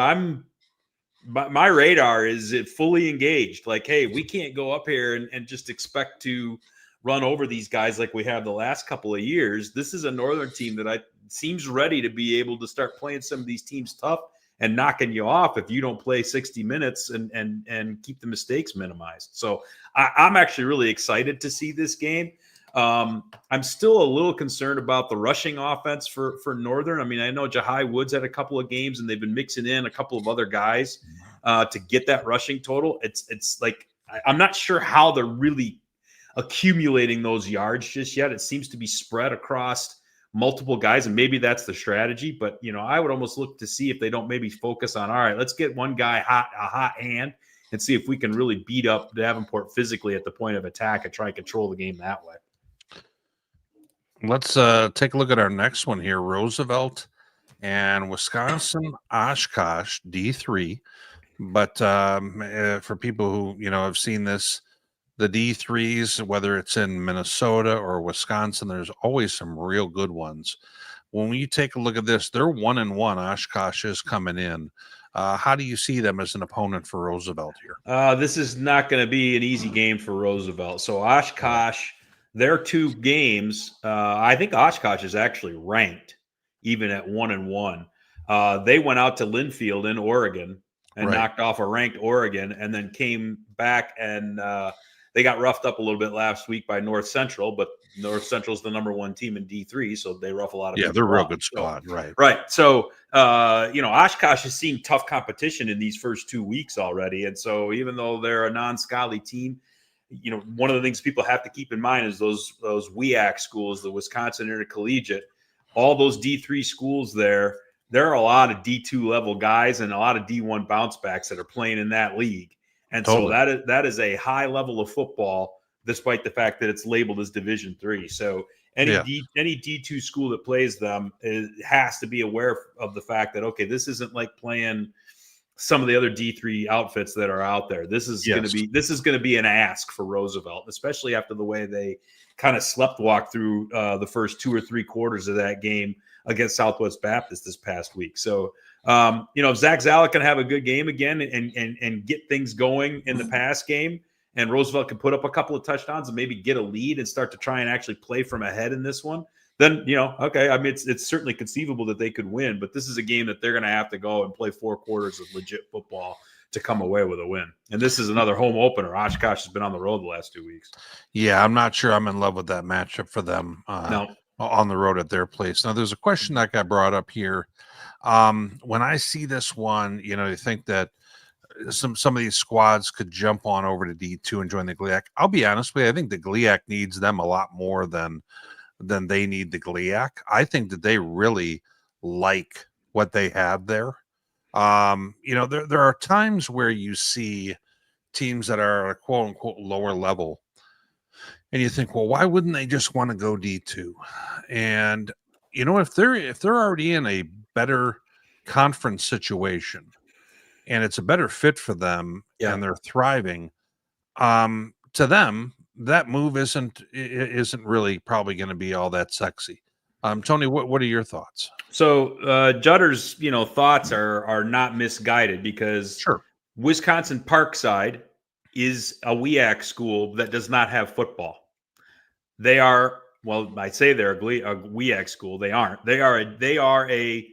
my radar is fully engaged. Like, hey, we can't go up here and just expect to run over these guys like we have the last couple of years. This is a Northern team that seems ready to be able to start playing some of these teams tough and knocking you off if you don't play 60 minutes and keep the mistakes minimized. So I'm actually really excited to see this game. I'm still a little concerned about the rushing offense for Northern. I mean, I know Jahai Woods had a couple of games, and they've been mixing in a couple of other guys to get that rushing total. It's like I'm not sure how they're really accumulating those yards just yet. It seems to be spread across multiple guys, and maybe that's the strategy. But I would almost look to see if they don't maybe focus on, all right, let's get one guy a hot hand and see if we can really beat up Davenport physically at the point of attack and try and control the game that way. Let's take a look at our next one here. Roosevelt and Wisconsin Oshkosh D3. But for people who have seen this, the D3s, whether it's in Minnesota or Wisconsin, there's always some real good ones. When you take a look at this, they're 1-1. Oshkosh is coming in. How do you see them as an opponent for Roosevelt here? This is not going to be an easy game for Roosevelt. So Oshkosh, their 2 games, I think Oshkosh is actually ranked even at 1-1. They went out to Linfield in Oregon and knocked off a ranked Oregon, and then came back and they got roughed up a little bit last week by North Central, but North Central's the number 1 team in D3, so they rough a lot of people. They're a real good squad, right. So Oshkosh has seen tough competition in these first 2 weeks already, and so even though they're a non-Scally team, one of the things people have to keep in mind is those WIAC schools, the Wisconsin Intercollegiate, all those D3 schools there are a lot of D2 level guys and a lot of D1 bounce backs that are playing in that league. And so that is a high level of football, despite the fact that it's labeled as Division III. So any D2 school that plays them has to be aware of the fact that, okay, this isn't like playing some of the other D3 outfits that are out there. This is going to be an ask for Roosevelt, especially after the way they kind of sleptwalk through the first 2 or 3 quarters of that game against Southwest Baptist this past week. So, if Zach Zalek can have a good game again and get things going in the pass game, and Roosevelt can put up a couple of touchdowns and maybe get a lead and start to try and actually play from ahead in this one, then, okay, I mean, it's certainly conceivable that they could win, but this is a game that they're going to have to go and play 4 quarters of legit football to come away with a win. And this is another home opener. Oshkosh has been on the road the last 2 weeks. Yeah, I'm not sure I'm in love with that matchup for them on the road at their place. Now, there's a question that got brought up here. When I see this one, you think that some of these squads could jump on over to D2 and join the GLIAC. I'll be honest with you, I think the GLIAC needs them a lot more than they need the GLIAC. I think that they really like what they have there. There are times where you see teams that are quote unquote lower level, and you think, well, why wouldn't they just want to go D2? And if they're already in a better conference situation and it's a better fit for them and they're thriving, to them, that move isn't really probably going to be all that sexy. Tony, what are your thoughts? So Jutter's, thoughts are not misguided, because Wisconsin Parkside is a WIAC school that does not have football. They are, well, I say they're a WIAC school. They aren't. They are a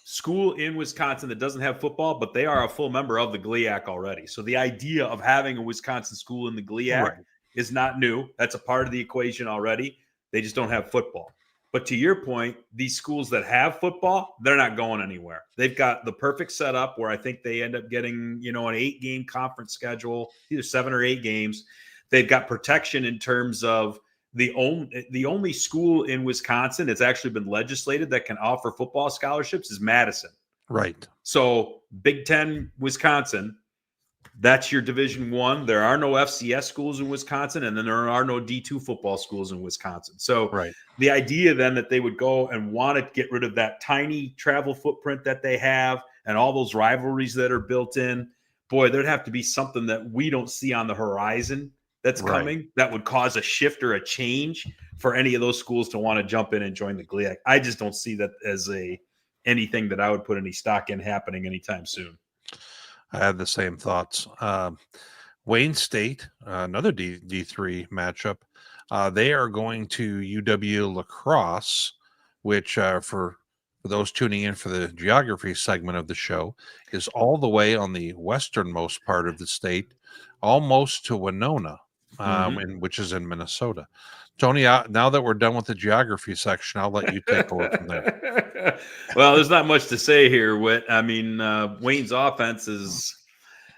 school in Wisconsin that doesn't have football, but they are a full member of the GLIAC already. So the idea of having a Wisconsin school in the GLIAC is not new. That's a part of the equation already. They just don't have football. But to your point, these schools that have football, they're not going anywhere. They've got the perfect setup where I think they end up getting, an 8-game conference schedule, either 7 or 8 games. They've got protection in terms of the only school in Wisconsin that's actually been legislated that can offer football scholarships is Madison. Right. So Big Ten, Wisconsin, that's your Division I. There are no FCS schools in Wisconsin, and then there are no D2 football schools in Wisconsin. So the idea then that they would go and want to get rid of that tiny travel footprint that they have and all those rivalries that are built in, boy, there'd have to be something that we don't see on the horizon that's coming that would cause a shift or a change for any of those schools to want to jump in and join the GLIAC. I just don't see that as anything that I would put any stock in happening anytime soon. I have the same thoughts. Wayne State, another D3 matchup. They are going to UW La Crosse, which for those tuning in for the geography segment of the show, is all the way on the westernmost part of the state, almost to Winona, which is in Minnesota. Tony, now that we're done with the geography section, I'll let you take over from there. Well, there's not much to say here, Witt. I mean, Wayne's offense has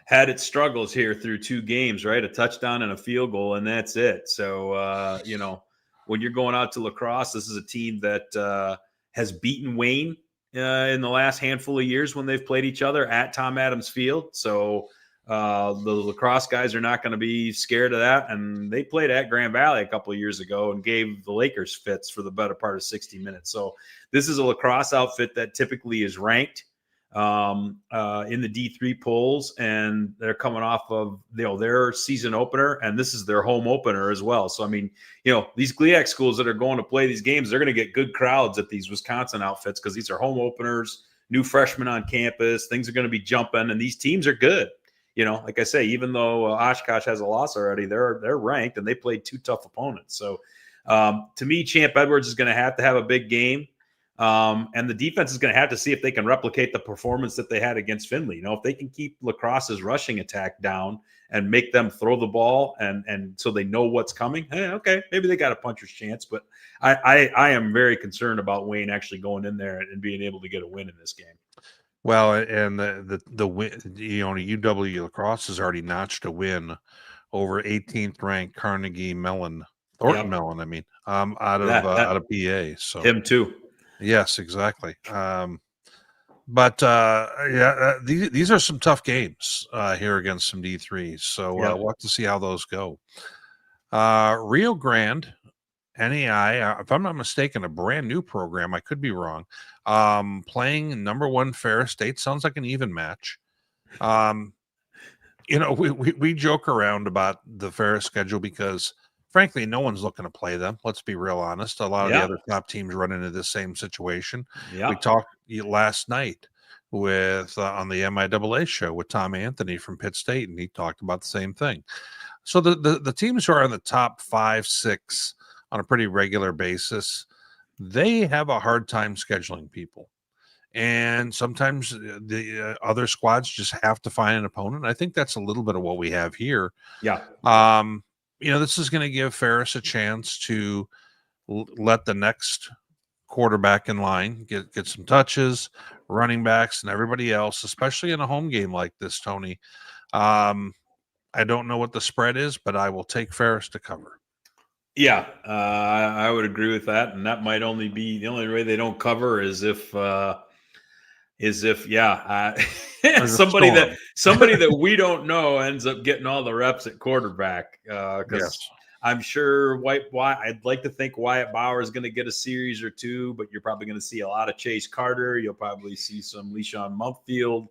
had its struggles here through 2 games, right? A touchdown and a field goal, and that's it. So, when you're going out to La Crosse, this is a team that has beaten Wayne in the last handful of years when they've played each other at Tom Adams Field. So the La Crosse guys are not going to be scared of that. And they played at Grand Valley a couple of years ago and gave the Lakers fits for the better part of 60 minutes. So this is a La Crosse outfit that typically is ranked in the D3 polls, and they're coming off of their season opener, and this is their home opener as well. So I mean, these GLIAC schools that are going to play these games, they're going to get good crowds at these Wisconsin outfits because these are home openers, new freshmen on campus. Things are going to be jumping, and these teams are good. Like I say, even though Oshkosh has a loss already, they're ranked and they played 2 tough opponents. So to me, Champ Edwards is going to have a big game. And the defense is going to have to see if they can replicate the performance that they had against Finley. If they can keep La Crosse's rushing attack down and make them throw the ball and so they know what's coming, okay, maybe they got a puncher's chance. But I am very concerned about Wayne actually going in there and being able to get a win in this game. Well, and the win, UW La Crosse has already notched a win over 18th ranked Carnegie Mellon, Thornton Mellon. I mean, out of PA. So him too. Yes, exactly. These are some tough games here against some D3s. So we'll have to see how those go. Rio Grande, NAI, if I'm not mistaken, a brand new program. I could be wrong. Playing number 1 Ferris State. Sounds like an even match. We joke around about the Ferris schedule because frankly, no one's looking to play them. Let's be real honest. A lot of the other top teams run into this same situation. Yeah. We talked last night with on the MIAA show with Tom Anthony from Pitt State, and he talked about the same thing. So the teams who are in the top 5, 6 on a pretty regular basis, they have a hard time scheduling people. And sometimes the other squads just have to find an opponent. I think that's a little bit of what we have here. Yeah. This is going to give Ferris a chance to let the next quarterback in line get some touches, running backs, and everybody else, especially in a home game like this, Tony. I don't know what the spread is, but I will take Ferris to cover. Yeah, I would agree with that. And that might only be the only way they don't cover is if somebody that we don't know ends up getting all the reps at quarterback. Because I'm sure I'd like to think Wyatt Bauer is going to get a series or 2, but you're probably going to see a lot of Chase Carter. You'll probably see some LeSean Mumpfield.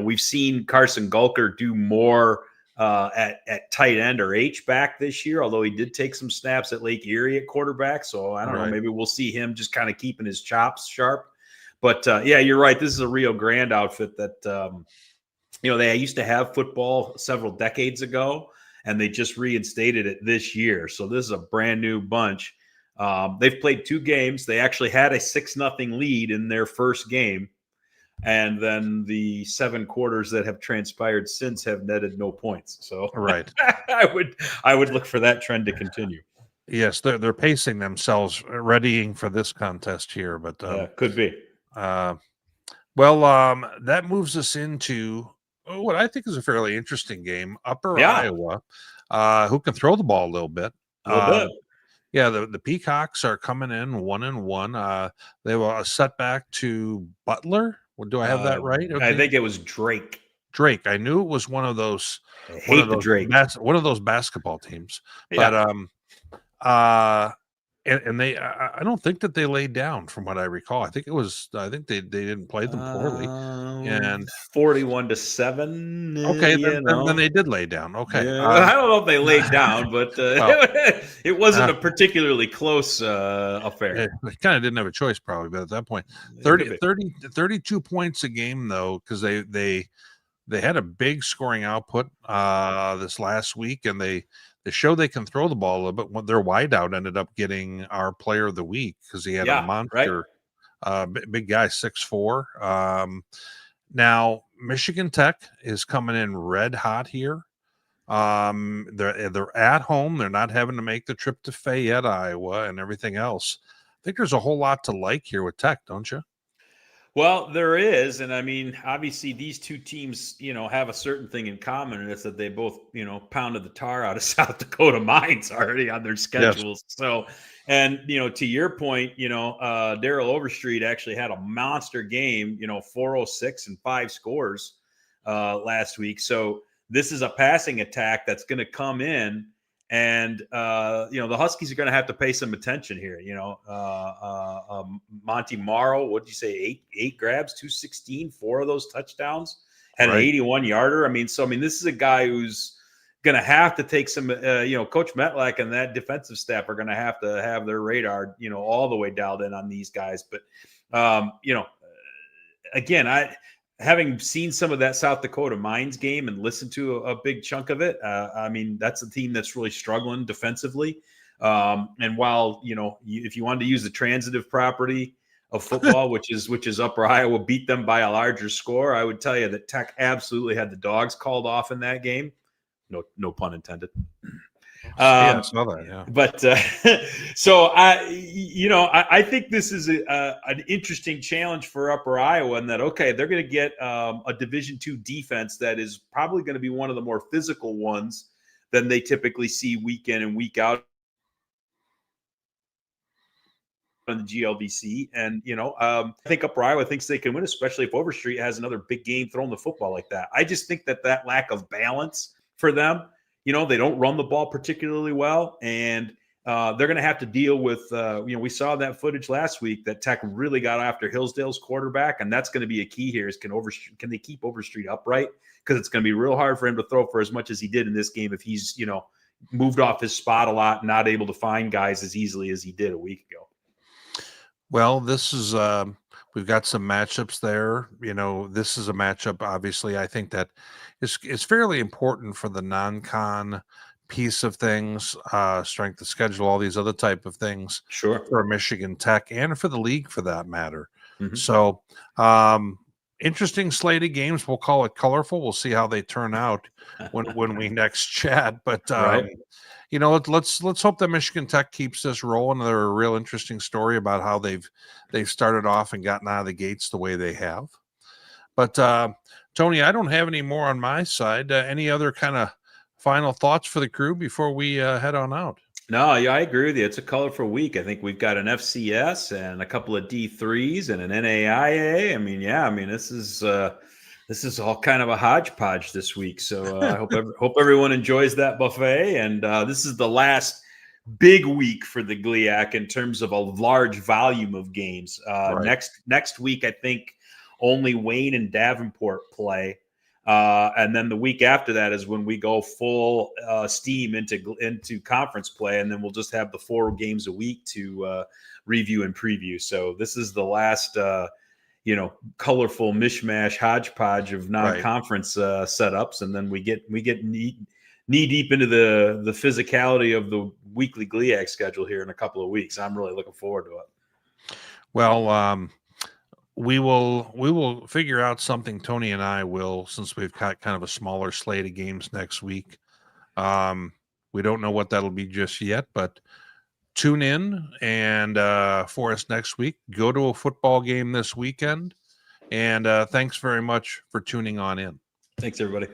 We've seen Carson Gulker do more at tight end or H-back this year, although he did take some snaps at Lake Erie at quarterback. So I don't know, maybe we'll see him just kind of keeping his chops sharp. But you're right. This is a Rio Grande outfit that, they used to have football several decades ago, and they just reinstated it this year. So this is a brand new bunch. They've played 2 games. They actually had a 6-0 lead in their first game. And then the 7 quarters that have transpired since have netted no points. So I would look for that trend to continue. Yes, they're pacing themselves, readying for this contest here, but could be. That moves us into what I think is a fairly interesting game. Upper Iowa, who can throw the ball a little bit. Yeah, the Peacocks are coming in 1-1. They have a setback to Butler. Do I have that right? Okay. I think it was Drake. I knew it was one of those. I hate the Drake. One of those basketball teams. But and they, I don't think that they laid down from what I recall. I think they didn't play them poorly. And 41-7. Okay, then they did lay down. Okay, I don't know if they laid down, but it wasn't a particularly close affair. They kind of didn't have a choice, probably. But at that point, 32 points a game, though, because they had a big scoring output this last week, and they they show they can throw the ball a little bit. When their wideout ended up getting our player of the week because he had a monster, big guy, 6'4". Now Michigan Tech is coming in red hot here. They're at home. They're not having to make the trip to Fayette, Iowa, and everything else. I think there's a whole lot to like here with Tech, don't you? Well, there is. And I mean, obviously these two teams, have a certain thing in common, and it's that they both, pounded the tar out of South Dakota Mines already on their schedules. Yes. So, and, to your point, Daryl Overstreet actually had a monster game, 406 and 5 scores last week. So this is a passing attack that's going to come in. And, the Huskies are going to have to pay some attention here. Monty Morrow, what did you say? Eight grabs, 216, 4 of those touchdowns, had an 81-yarder. This is a guy who's going to have to take some, Coach Metlack and that defensive staff are going to have their radar, all the way dialed in on these guys. But, again, having seen some of that South Dakota Mines game and listened to a big chunk of it, that's a team that's really struggling defensively. And while, if you wanted to use the transitive property of football, which is Upper Iowa beat them by a larger score, I would tell you that Tech absolutely had the dogs called off in that game. No pun intended. I saw that. Yeah. But so I think this is an interesting challenge for Upper Iowa, in that they're going to get a Division II defense that is probably going to be one of the more physical ones than they typically see week in and week out on the GLVC. And I think Upper Iowa thinks they can win, especially if Overstreet has another big game throwing the football like that. I just think that lack of balance for them. They don't run the ball particularly well, and they're going to have to deal with, we saw that footage last week that Tech really got after Hillsdale's quarterback, and that's going to be a key here is can they keep Overstreet upright? Because it's going to be real hard for him to throw for as much as he did in this game if he's, moved off his spot a lot, not able to find guys as easily as he did a week ago. Well, this is we've got some matchups there. This is a matchup, obviously, I think that is fairly important for the non-con piece of things, strength of schedule, all these other type of things. Sure. For Michigan Tech and for the league for that matter. Mm-hmm. So interesting slate of games. We'll call it colorful. We'll see how they turn out when we next chat. But let's hope that Michigan Tech keeps this rolling. They're a real interesting story about how they've started off and gotten out of the gates the way they have. But Tony, I don't have any more on my side. Any other kind of final thoughts for the crew before we head on out? No, yeah, I agree with you. It's a colorful week. I think we've got an FCS and a couple of D3s and an NAIA. This is all kind of a hodgepodge this week. So I hope everyone enjoys that buffet. And this is the last big week for the GLIAC in terms of a large volume of games. Next week, I think only Wayne and Davenport play. And then the week after that is when we go full steam into conference play. And then we'll just have the 4 games a week to review and preview. So this is the last colorful mishmash hodgepodge of non-conference setups, and then we get knee deep into the physicality of the weekly GLIAC schedule here in a couple of weeks. I'm really looking forward to it. Well, we will figure out something. Tony and I will, since we've got kind of a smaller slate of games next week. We don't know what that'll be just yet, but tune in and for us next week. Go to a football game this weekend, and thanks very much for tuning on in. Thanks, everybody.